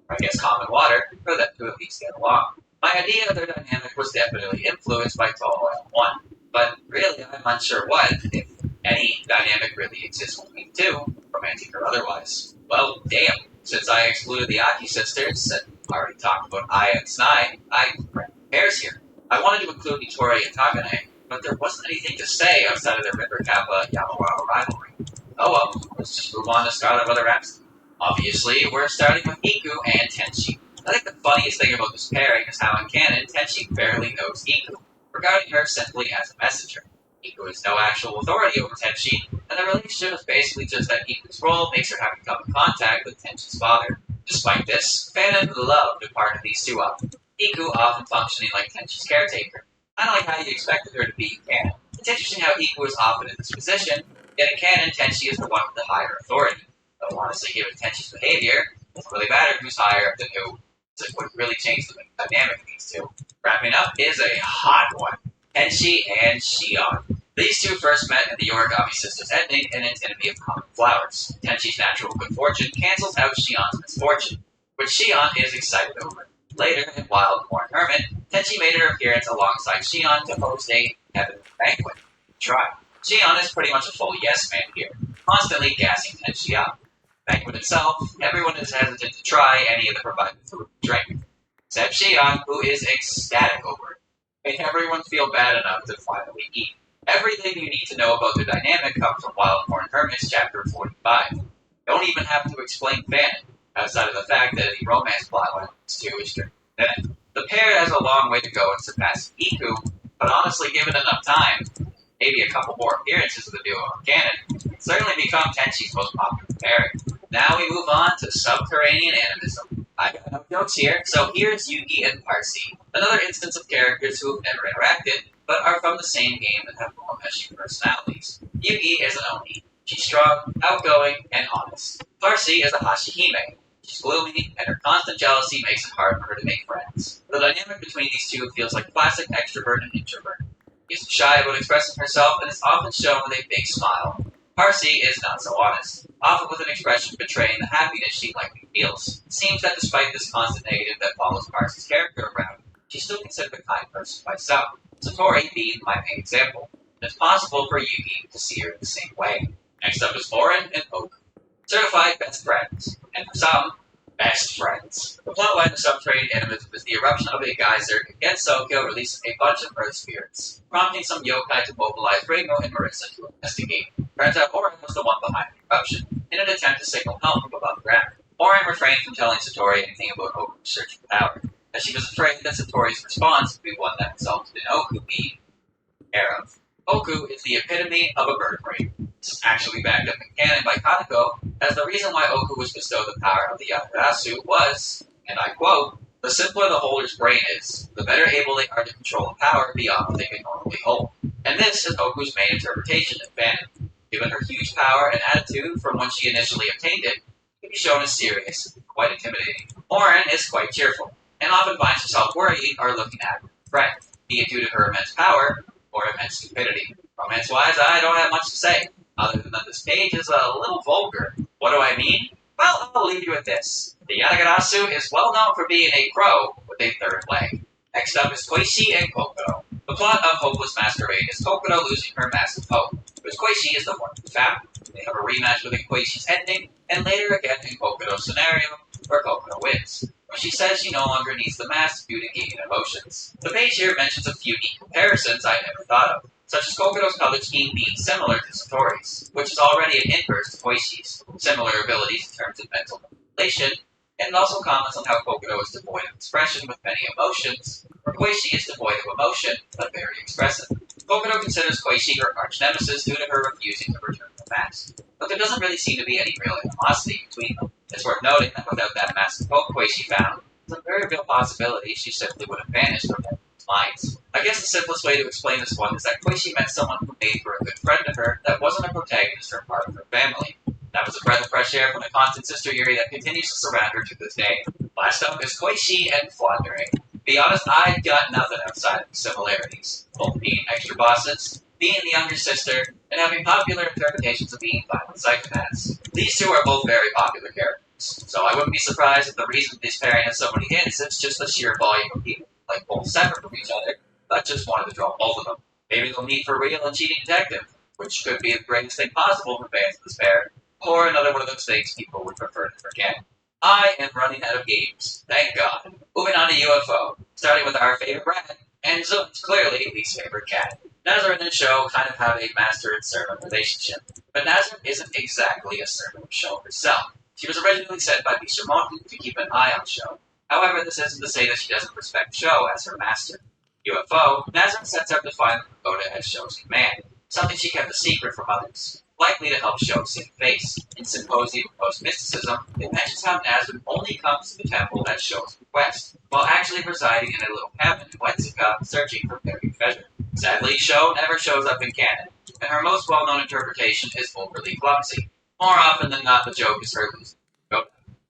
D: or I guess common water, for them to at least get along. My idea of their dynamic was definitely influenced by Toho L1, but really I'm unsure what, if any, dynamic really exists between the two, romantic or otherwise. Well, damn. Since I excluded the Aki sisters, and already talked about Aya and Snai, I ran pairs here. I wanted to include Itori and Takane, but there wasn't anything to say outside of their River Kappa Yamawa rivalry. Oh well, let's just move on to Scarlet Brother Rhapsody. Obviously, we're starting with Iku and Tenchi. I think the funniest thing about this pairing is how in canon, Tenchi barely knows Iku, regarding her simply as a messenger. Iku has no actual authority over Tenchi, and the relationship is basically just that Iku's role makes her have to come in contact with Tenchi's father. Despite this, Fanon loved to partner these two up, Iku often functioning like Tenchi's caretaker. Kind of like how you expected her to be in canon. It's interesting how Iku is often in this position, yet in canon, Tenchi is the one with the higher authority. Though honestly, given Tenchi's behavior, it doesn't really matter who's higher up than who, so it wouldn't really change the dynamic of these two. Wrapping up is a hot one. Tenchi and Shion. These two first met in the Yorigami Sisters ending in an enemy of common flowers. Tenchi's natural good fortune cancels out Shion's misfortune, which Shion is excited over. Later, in Wild Corn Hermit, Tenchi made her appearance alongside Shion to host a heavenly banquet. Try. Shion is pretty much a full yes man here, constantly gassing Tenchi up. Banquet itself, everyone is hesitant to try any of the provided food and drink, except Shion, who is ecstatic over it. Make everyone feel bad enough to finally eat. Everything you need to know about the dynamic comes from Wild Corn Hermits chapter 45. Don't even have to explain Fanon, outside of the fact that the romance plotline is too extreme. The pair has a long way to go in surpassing Iku, but honestly given enough time, maybe a couple more appearances of the duo on canon, it'd certainly become Tenchi's most popular pairing. Now we move on to subterranean animism. I got no jokes here, so here's Yugi and Parsi, another instance of characters who have never interacted, but are from the same game and have more meshing personalities. Yugi is an Oni. She's strong, outgoing, and honest. Parsi is a Hashihime. She's gloomy, and her constant jealousy makes it hard for her to make friends. The dynamic between these two feels like classic extrovert and introvert. She isn't shy about expressing herself and is often shown with a big smile. Parsi is not so honest, often with an expression betraying the happiness she likely feels. It seems that despite this constant negative that follows Parsi's character around, she's still considered a kind person by some. Satori being my main example. It's possible for Yugi to see her in the same way. Next up is Oren and Oku. Certified best friends, and for some, best friends. The plotline of Subterranean Animism is the eruption of a geyser against Sokyo releases a bunch of earth spirits, prompting some yokai to mobilize Ringo and Marissa to investigate. Turns out Oren was the one behind the eruption, in an attempt to signal help from above ground. Oren refrained from telling Satori anything about Oku's search for power, as she was afraid that Satori's response would be one that resulted in Oku being aware of. Oku is the epitome of a bird brain. This is actually backed up in canon by Kaneko, as the reason why Oku was bestowed the power of the Yamarasu was, and I quote, "The simpler the holder's brain is, the better able they are to control a power beyond what they can normally hold." And this is Oku's main interpretation of Fanon. Given her huge power and attitude from when she initially obtained it, can be shown as serious and quite intimidating. Oren is quite cheerful, and often finds herself worried or looking at her friend, be it due to her immense power or immense stupidity. Romance-wise, I don't have much to say, other than that this page is a little vulgar. What do I mean? Well, I'll leave you with this. The Yanagarasu is well known for being a crow with a third leg. Next up is Koichi and Kokoro. The plot of Hopeless Masquerade is Kokoro losing her massive hope, but Koichi is the one who found. They have a rematch within Koichi's ending, and later again in Kokoro's scenario, where Kokoro wins. When she says she no longer needs the mask due to gaining emotions. The page here mentions a few neat comparisons I never thought of, such as Kokoro's color scheme being similar to Satori's, which is already an inverse to Koichi's, similar abilities in terms of mental manipulation, and it also comments on how Kokoro is devoid of expression with many emotions, where Koichi is devoid of emotion, but very expressive. Kokoro considers Koichi her arch-nemesis due to her refusing to return the mask, but there doesn't really seem to be any real animosity between them. It's worth noting that without that mask of hope Koichi found, there's a very real possibility she simply would have vanished from everyone's minds. I guess the simplest way to explain this one is that Koichi met someone who made her a good friend to her that wasn't a protagonist or part of her family. That was a breath of fresh air from the constant sister Yuri that continues to surround her to this day. Last up is Koichi and Floundering. Be honest, I've got nothing outside of the similarities. Both being extra bosses, being the younger sister, and having popular interpretations of being violent psychopaths. These two are both very popular characters, so I wouldn't be surprised if the reason this pairing has so many hits is just the sheer volume of people, like both separate from each other, but just wanted to draw both of them. Maybe they'll meet for real and cheating detective, which could be the greatest thing possible for fans of this pair, or another one of those things people would prefer to forget. I am running out of games. Thank God. Moving on to UFO, starting with our favorite rat, and Zoom's clearly least favorite cat. Nazareth and Sho kind of have a master and servant relationship, but Nazareth isn't exactly a servant of Sho herself. She was originally sent by Bishamoto to keep an eye on Sho. However, this isn't to say that she doesn't respect Sho as her master. UFO, Nazareth sets out to find the pagoda at Sho's command, something she kept a secret from others, likely to help Sho save face. In Symposium of Post-Mysticism, it mentions how Nazareth only comes to the temple at Sho's request, while actually residing in a little cabin in Wetsuka searching for buried treasure. Sadly, Sho never shows up in canon, and her most well-known interpretation is overly clumsy. More often than not, the joke is her losing.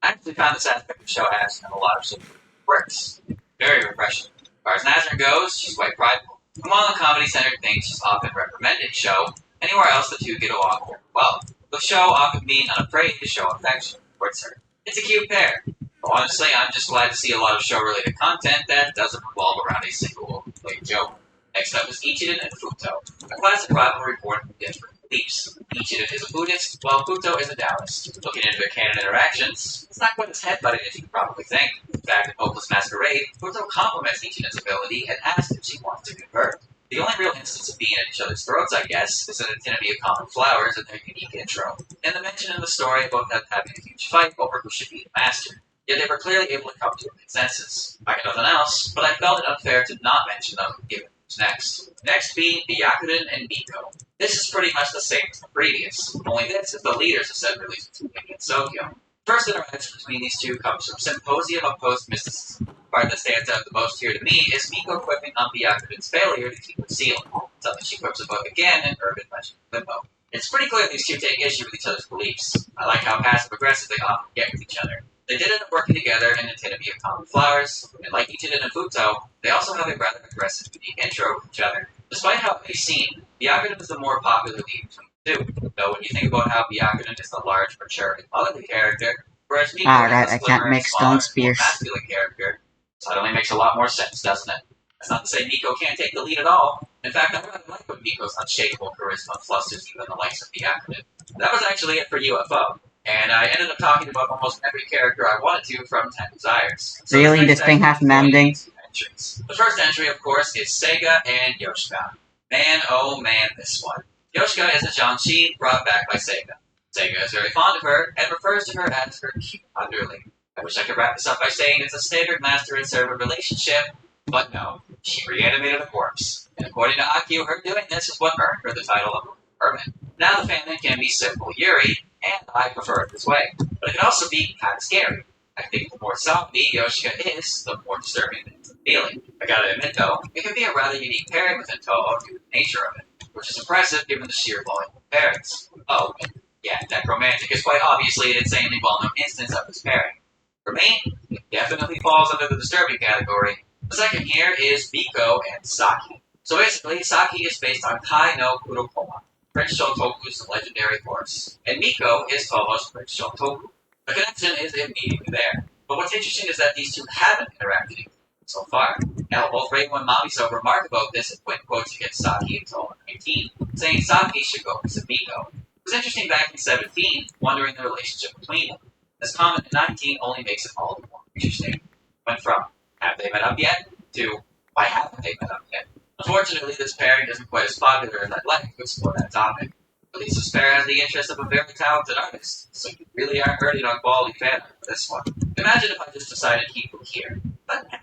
D: I actually found this aspect of Sho as in a lot of Super works. Very refreshing. As far as Nazareth goes, she's quite prideful. Among the comedy-centered things she's often reprimanded Sho, anywhere else the two get along very well, with Sho often being unafraid to show affection towards her. It's a cute pair. But honestly, I'm just glad to see a lot of Sho-related content that doesn't revolve around a single overplayed joke. Next up is Ichiden and Futo, a classic rivalry born from different beliefs. Ichiden is a Buddhist, while Futo is a Taoist. Looking into their canon interactions, it's not quite as head-butted as you probably think. In fact, in Hopeless Masquerade, Futo compliments Ichiden's ability and asks if she wants to convert. The only real instance of being at each other's throats, I guess, is in Antinity of Common Flowers and their unique intro, and the mention in the story about them having a huge fight over who should be the master. Yet they were clearly able to come to a consensus. I got nothing else, but I felt it unfair to not mention them given who's next. Next being Byakuren and Miko. This is pretty much the same as the previous, only this is the leaders of said release between Miki and Sokyo. First interaction between these two comes from Symposium of Post-Mysticism. The part that stands out the most here to me is Miko quipping on Byakuren's failure to keep it sealed, something she quips about again in Urban Legend Limbo. It's pretty clear these two take issue with each other's beliefs. I like how passive-aggressive they often get with each other. They did end up working together in Antinity of Common Flowers, and like Ichiden and Futo, they also have a rather aggressive, unique intro with each other. Despite how it may seem, Byakuren is the more popular lead between the two, though when you think about how Byakuren is the large, mature, and motherly character, whereas Miko
A: Alright,
D: is
A: I
D: the
A: can't
D: slimmer,
A: make
D: smaller,
A: stone spears.
D: more masculine character. Suddenly makes a lot more sense, doesn't it? That's not to say Miko can't take the lead at all. In fact, I rather like when Miko's unshakable charisma flusters even the likes of Byakuren. That was actually it for UFO. And I ended up talking about almost every character I wanted to from 10 Desires. So
A: Really,
D: this
A: this thing has
D: section is
A: mending?
D: two entries. The first entry, of course, is Sega and Yoshika. Man, oh man, this one. Yoshika is a Janshi brought back by Sega. Sega is very fond of her and refers to her as her cute underling. I wish I could wrap this up by saying it's a standard master and servant relationship, but no, she reanimated a corpse. And according to Akio, her doing this is what earned her the title of Herman. Now the family can be simple Yuri, and I prefer it this way, but it can also be kind of scary. I think the more zombie Yoshika is, the more disturbing it is feeling. I gotta admit though, it can be a rather unique pairing within Toho due to the nature of it, which is impressive given the sheer volume of pairings. Oh, and yeah, Necromantic is quite obviously an insanely well-known instance of this pairing. For me, it definitely falls under the disturbing category. The second here is Miko and Saki. So basically, Saki is based on Kai no Kurokoma, Prince Shotoku's legendary horse, and Miko is Tomo's Prince Shotoku. The connection is immediately there, but what's interesting is that these two haven't interacted. so far. Now, both Reiko and Mamiso remark about this and point quotes against Saki until 19, saying Saki should go with Sabiko. It was interesting back in 17, wondering the relationship between them. This comment in 19 only makes it all the more interesting. Went from, have they met up yet? To, why haven't they met up yet? Unfortunately, this pairing isn't quite as popular as I'd like to explore that topic. At least this pair has the interest of a very talented artist, so you really aren't hurting on quality fan art for this one. Imagine if I just decided to keep them here. But at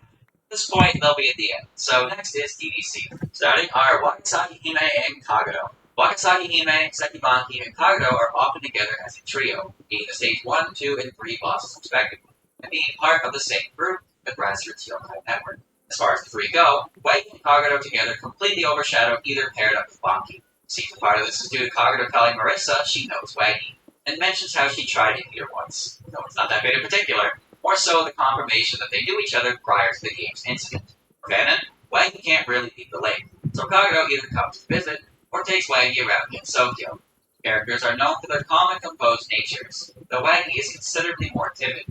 D: this point, they'll be at the end. So next is DDC. Starting are Wakasaki Hime and Kagero. Wakasaki Hime, Sekibanki, and Kagero are often together as a trio, being the stage 1, 2, and 3 bosses respectively, and being part of the same group, the Grassroots Yokai Network. As far as the three go, White and Kagero together completely overshadow either paired up with Banki. Seems a part of this is due to Kagero telling Marissa she knows Waggy, and mentions how she tried it here once. Though it's not that big in particular, more so the confirmation that they knew each other prior to the game's incident. For Venom, Waggy can't really leave the lake, so Kagero either comes to visit, or takes Waggy around Gensokyo. Characters are known for their calm and composed natures, though Waggy is considerably more timid.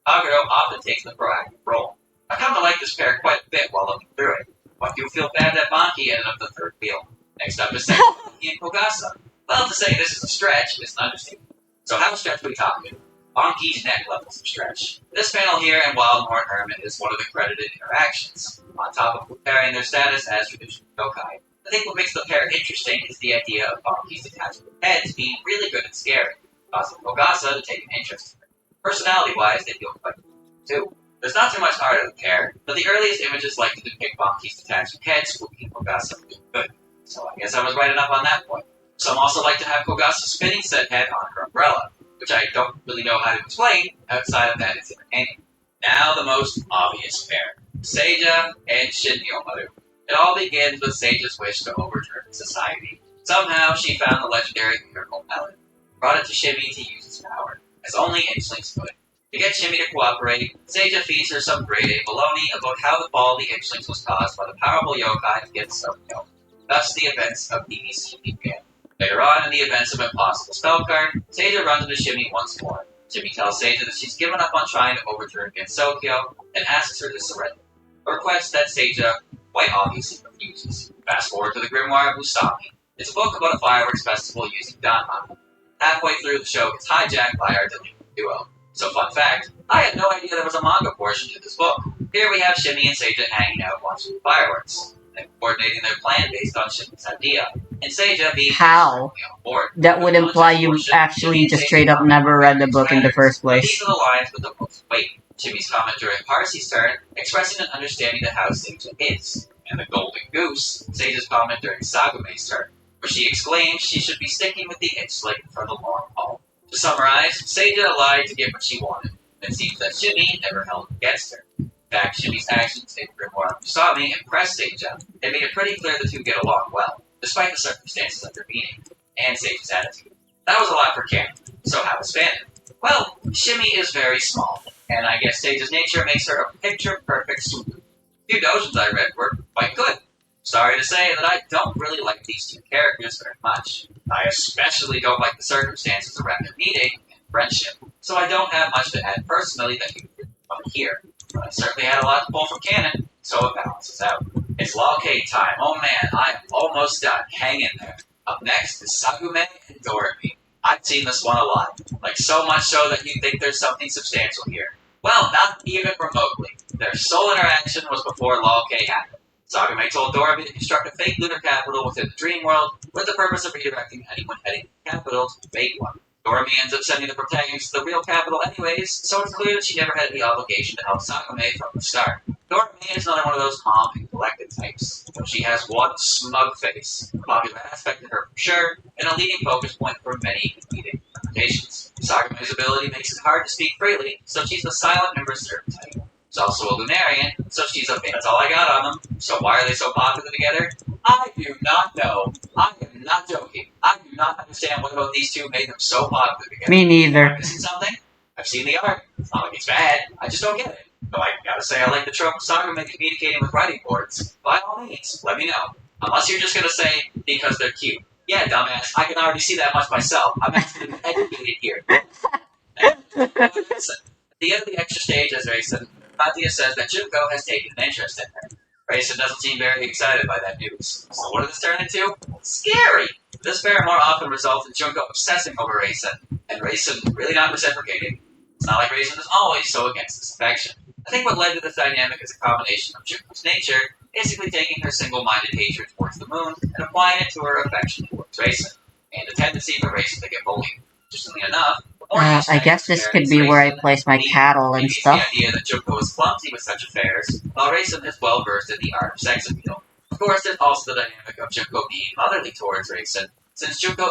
D: Kagero often takes the proactive role. I come to like this pair quite a bit while looking through it, but do feel bad that Banki ended up the third wheel. Next up is Sekibanki and Kogasa. Well, to say this is a stretch is an understatement. So how stretch are we talking? Banki's neck levels of stretch. This panel here in Wildhorn Hermit is one of the credited interactions, on top of comparing their status as traditional yokai. I think what makes the pair interesting is the idea of Banki's attachment with heads being really good at scaring, causing Kogasa to take an interest in her. Personality-wise, they feel quite good too. There's not too much art of the pair, but the earliest images like to depict Banki's detached head spooking Kogasa really good. So I guess I was right enough on that point. Some also like to have Kogasa spinning said head on her umbrella, which I don't really know how to explain outside of that it's entertaining. Now the most obvious pair, Seiya and Shinryomaru. It all begins with Seiya's wish to overturn society. Somehow she found the legendary miracle pellet, brought it to Shimi to use its power, as only Inchlings could. To get Shimi to cooperate, Seiya feeds her some grade A baloney about how the fall of the Inchlings was caused by the powerful yokai Gensokyo. Thus the events of DDC began. Later on, in the events of Impossible Spellcard, Seiya runs into Shimi once more. Shimi tells Seiya that she's given up on trying to overturn Gensokyo and asks her to surrender, a request that Seiya quite obviously refuses. Fast forward to the Grimoire of Usami. It's a book about a fireworks festival using Danmaku. Halfway through, the show gets hijacked by our delinquent duo. So fun fact, I had no idea there was a manga portion to this book. Here we have Shimi and Seiya hanging out watching the fireworks, and coordinating their plan based on Shimi's idea, and Seiya being
A: How?
D: on board.
A: That would imply you actually just straight up never read the book in the first
D: But these
A: place.
D: are the lines with the most weight. Shimi's comment during Parsi's turn, expressing an understanding of how Seiya is, and the Golden Goose, Seiya's comment during Sagume's turn, where she exclaims she should be sticking with the Inchling for the long haul. To summarize, Seiya lied to get what she wanted. It seems that Shimi never held against her. In fact, Shimi's actions in Grimoire of Usami impressed Seiya, and made it pretty clear the two get along well, despite the circumstances intervening, and Seiya's attitude. That was a lot for Canon, so how is fandom? Well, Shimi is very small, and I guess Seiya's nature makes her a picture-perfect Suzu. A few dojins I read were quite good. Sorry to say that I don't really like these two characters very much. I especially don't like the circumstances around their meeting and friendship, so I don't have much to add personally that you can from here. But I certainly had a lot to pull from canon, so it balances out. It's Law K time. Oh man, I am almost done. Hang in there. Up next is Sagume and Doremi. I've seen this one a lot, like so much so that you think there's something substantial here. Well, not even remotely. Their sole interaction was before Law K happened. Sagume told Doremi to construct a fake lunar capital within the dream world with the purpose of redirecting anyone heading to the capital to the fake one. Doremi ends up sending the protagonist to the real capital anyways, so it's clear that she never had any obligation to help Sagume from the start. Doremi is another one of those calm and collected types, but she has one smug face, a popular aspect of her for sure, and a leading focus point for many comedic interpretations. Sagume's ability makes it hard to speak freely, so she's the silent and reserved type. She's also a Lunarian, so she's a bit. That's all I got on them. So why are they so popular together? I do not know. I am not joking. I do not understand what about these two made them so popular together.
A: Me
D: Am I
A: neither.
D: missing something? I've seen the art. It's not like it's bad. I just don't get it. Though I gotta say I like the trope of Sagume communicating with writing boards. By all means, let me know. Unless you're just gonna say, because they're cute. Yeah, dumbass, I can already see that much myself. I'm actually educated here. At the end of the extra stage, as Ray said, Katya says that Junko has taken an interest in her. Raisin doesn't seem very excited by that news. So what does this turn into? Scary! This pair more often results in Junko obsessing over Raisin, and Raisin really not reciprocating. It's not like Raisin is always so against this affection. I think what led to this dynamic is a combination of Junko's nature, basically taking her single-minded hatred towards the moon and applying it to her affection towards Raisin, and a tendency for Raisin to get bullied. Interestingly enough,
A: I guess this could be where I place my cattle and stuff.
D: The idea that Junko is clumsy with such affairs, while Raisin is well versed in the art of sex appeal. Of course, there's also the dynamic of Junko being motherly towards Raisin, since Junko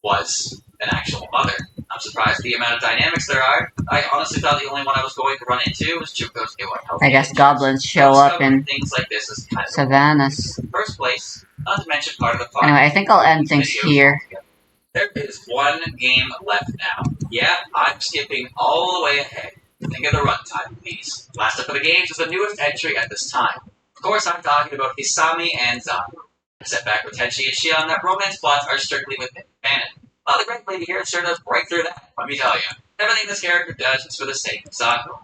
D: was an actual mother. I'm surprised at the amount of dynamics there are. I honestly thought the only one I was going to run into was Junko's new unhealthy.
A: I guess goblins show up in
D: things like this is kind of
A: savannas.
D: first place, not to mention part of the plot.
A: Anyway, I think I'll end things here.
D: There is one game left now. Yeah, I'm skipping all the way ahead. Think of the runtime, please. Last up of the games is the newest entry at this time. Of course, I'm talking about Hisami and Zamu. I set back with Tenchi and Shion that romance plots are strictly within canon. Well, the great lady here sure does break through that, let me tell you. Everything this character does is for the sake of Zaku.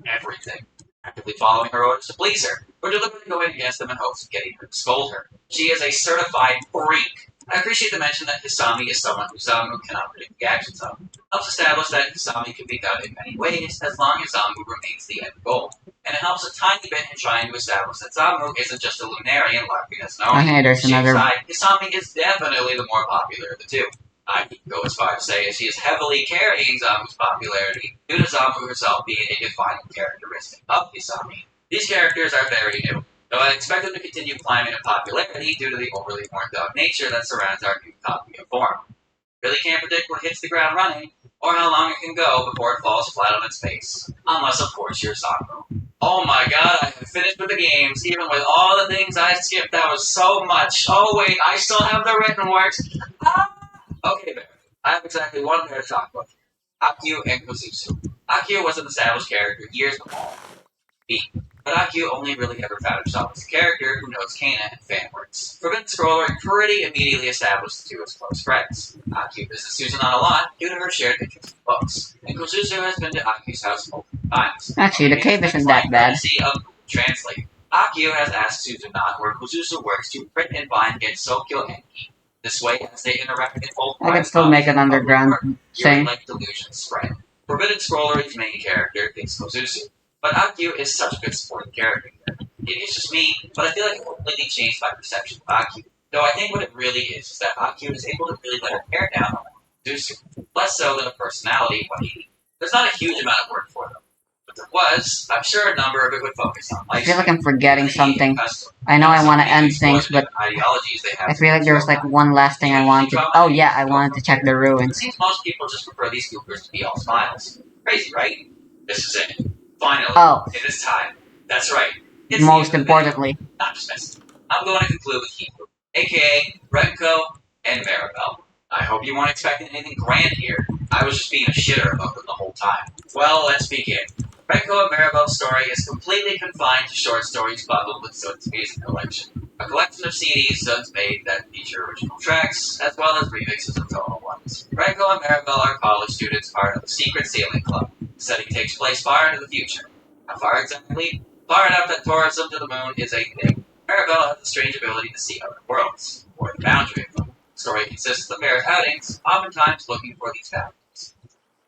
D: Everything. Actively following her orders to please her, or deliberately going against them in hopes of getting her to scold her. She is a certified freak. I appreciate the mention that Hisami is someone who Zamu cannot predict the actions of. Helps establish that Hisami can be done in many ways, as long as Zamu remains the end goal. And it helps a tiny bit in trying to establish that Zamu isn't just a lunarian larping as known.
A: Okay, there's another.
D: Hisami is definitely the more popular of the two. I can go as far as to say that she is heavily carrying Zamu's popularity due to Zamu herself being a defining characteristic of Hisami. These characters are very new, though I expect them to continue climbing in popularity due to the overly horned-out nature that surrounds our new copy of form. Really can't predict what hits the ground running, or how long it can go before it falls flat on its face. Unless, of course, you're Zamu. Oh my god, I have finished with the games, even with all the things I skipped. That was so much. Oh wait, I still have the written works. Okay, Bear. I have exactly one pair to talk about. Akio and Kozusu. Akio was an established character years before me, but Akio only really ever found himself as a character who knows Kana and fan works. Forbidden Scroller pretty immediately established the two as close friends. Akio visits Suzunat a lot due to her shared interest in books, and Kozusu has been to Akio's house multiple times.
A: Actually, the cave isn't that bad.
D: Translate. Akio has asked Suzunat where Kozusu works to print and bind Gensokyo Enki. This way, as they interact in both
A: I can still make an underground thing.
D: like delusions spread. Forbidden Scroller's main character is Kozusu, but Akio is such a good supporting character here. It's just me, but I feel like it completely changed my perception of Akio. Though I think what it really is that Akio is able to really let her hair down on Kozusu, less so than a personality when there's not a huge amount of work for them. But there was, I'm sure a number of it would focus on
A: I feel like I'm forgetting something. I know I want to end things, but I feel like there was like one last thing I wanted to. Oh yeah, I wanted to check the
D: It
A: ruins.
D: seems most people just prefer these goofers to be all smiles. Crazy, right? This is it. Finally,
A: Oh,
D: it is time. That's right. It's
A: most
D: the end of the video.
A: importantly,
D: Not dismissed. I'm going to conclude with Kiku, aka Renko and Maribel. I hope you weren't expecting anything grand here. I was just being a shitter about them the whole time. Well, let's begin. Renko and Maribel's story is completely confined to short stories bundled with Zun's music collection. A collection of CDs Zun's made that feature original tracks, as well as remixes of tonal ones. Renko and Maribel are college students part of the Secret Sailing Club. The setting takes place far into the future. How far exactly? Far enough that tourism to the moon is a thing. Maribel has the strange ability to see other worlds, or the boundary of them. The story consists of the pair's outings, oftentimes looking for these boundaries.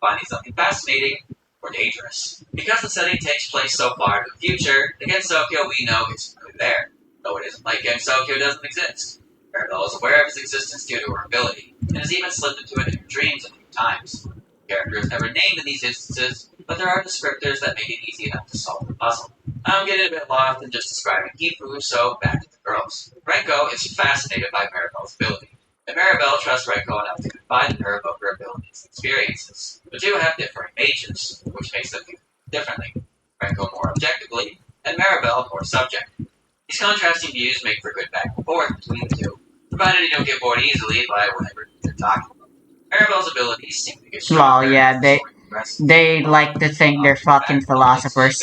D: Finding something fascinating or dangerous. Because the setting takes place so far into the future, the Gensokyo we know isn't really there. Though it isn't like Gensokyo doesn't exist. Maribel is aware of its existence due to her ability, and has even slipped into it in her dreams a few times. The character is never named in these instances, but there are descriptors that make it easy enough to solve the puzzle. I'm getting a bit lost in just describing Gifu, so back to the girls. Renko is fascinated by Maribel's ability, and Maribel trusts Renko enough to confide in her about her abilities and experiences. The two have differing natures, which makes them think differently. Renko more objectively, and Maribel more subjective. These contrasting views make for good back and forth between the two, provided you don't get bored easily by whatever they're talking about. Maribel's abilities seem to get stronger.
A: well, yeah, they like to think they're fucking philosophers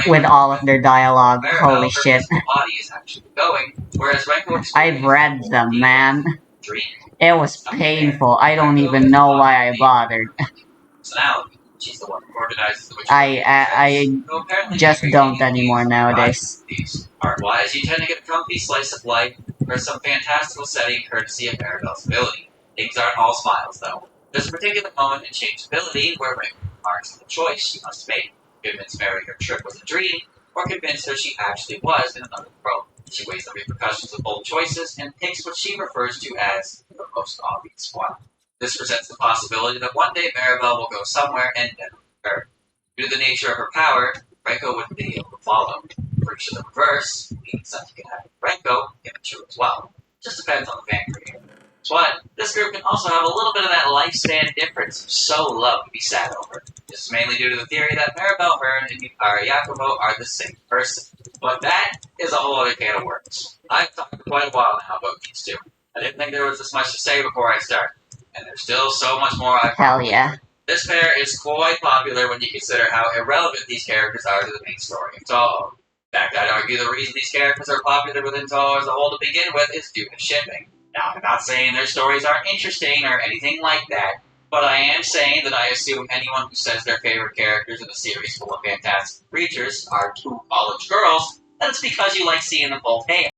A: with all of their dialogue. Holy shit.
D: Body is actually going, whereas Renko
A: I've read them, man.
D: dream.
A: It was painful. I don't even know why I bothered.
D: Personality. She's the one who organizes the witch.
A: I
D: Though apparently
A: just
D: everything
A: don't
D: you
A: anymore
D: need
A: nowadays.
D: these. Art-wise, you tend to get a comfy slice of life or some fantastical setting courtesy of Maribel's ability. Things aren't all smiles, though. There's a particular moment in changeability where Ringo marks the choice she must make. Convince Mary her trip was a dream, or convince her she actually was in another world. She weighs the repercussions of both choices and picks what she refers to as the most obvious one. This presents the possibility that one day Maribel will go somewhere and never return. Due to the nature of her power, Renko wouldn't be able to follow. For each of the reverse, means that you can have Renko immature as well. Just depends on the fan creator. But this group can also have a little bit of that lifespan difference you so love to be sad over. This is mainly due to the theory that Maribel Hearn and Yukari Yakumo are the same person. But that is a whole other can of worms. I've talked for quite a while now about these two. I didn't think there was this much to say before I started, and there's still so much more I
A: Hell yeah.
D: This pair is quite popular when you consider how irrelevant these characters are to the main story of Toho. In fact, I'd argue the reason these characters are popular within Toho as a whole to begin with is due to shipping. Now, I'm not saying their stories aren't interesting or anything like that, but I am saying that I assume anyone who says their favorite characters in a series full of fantastic creatures are two college girls, that it's because you like seeing them both hail.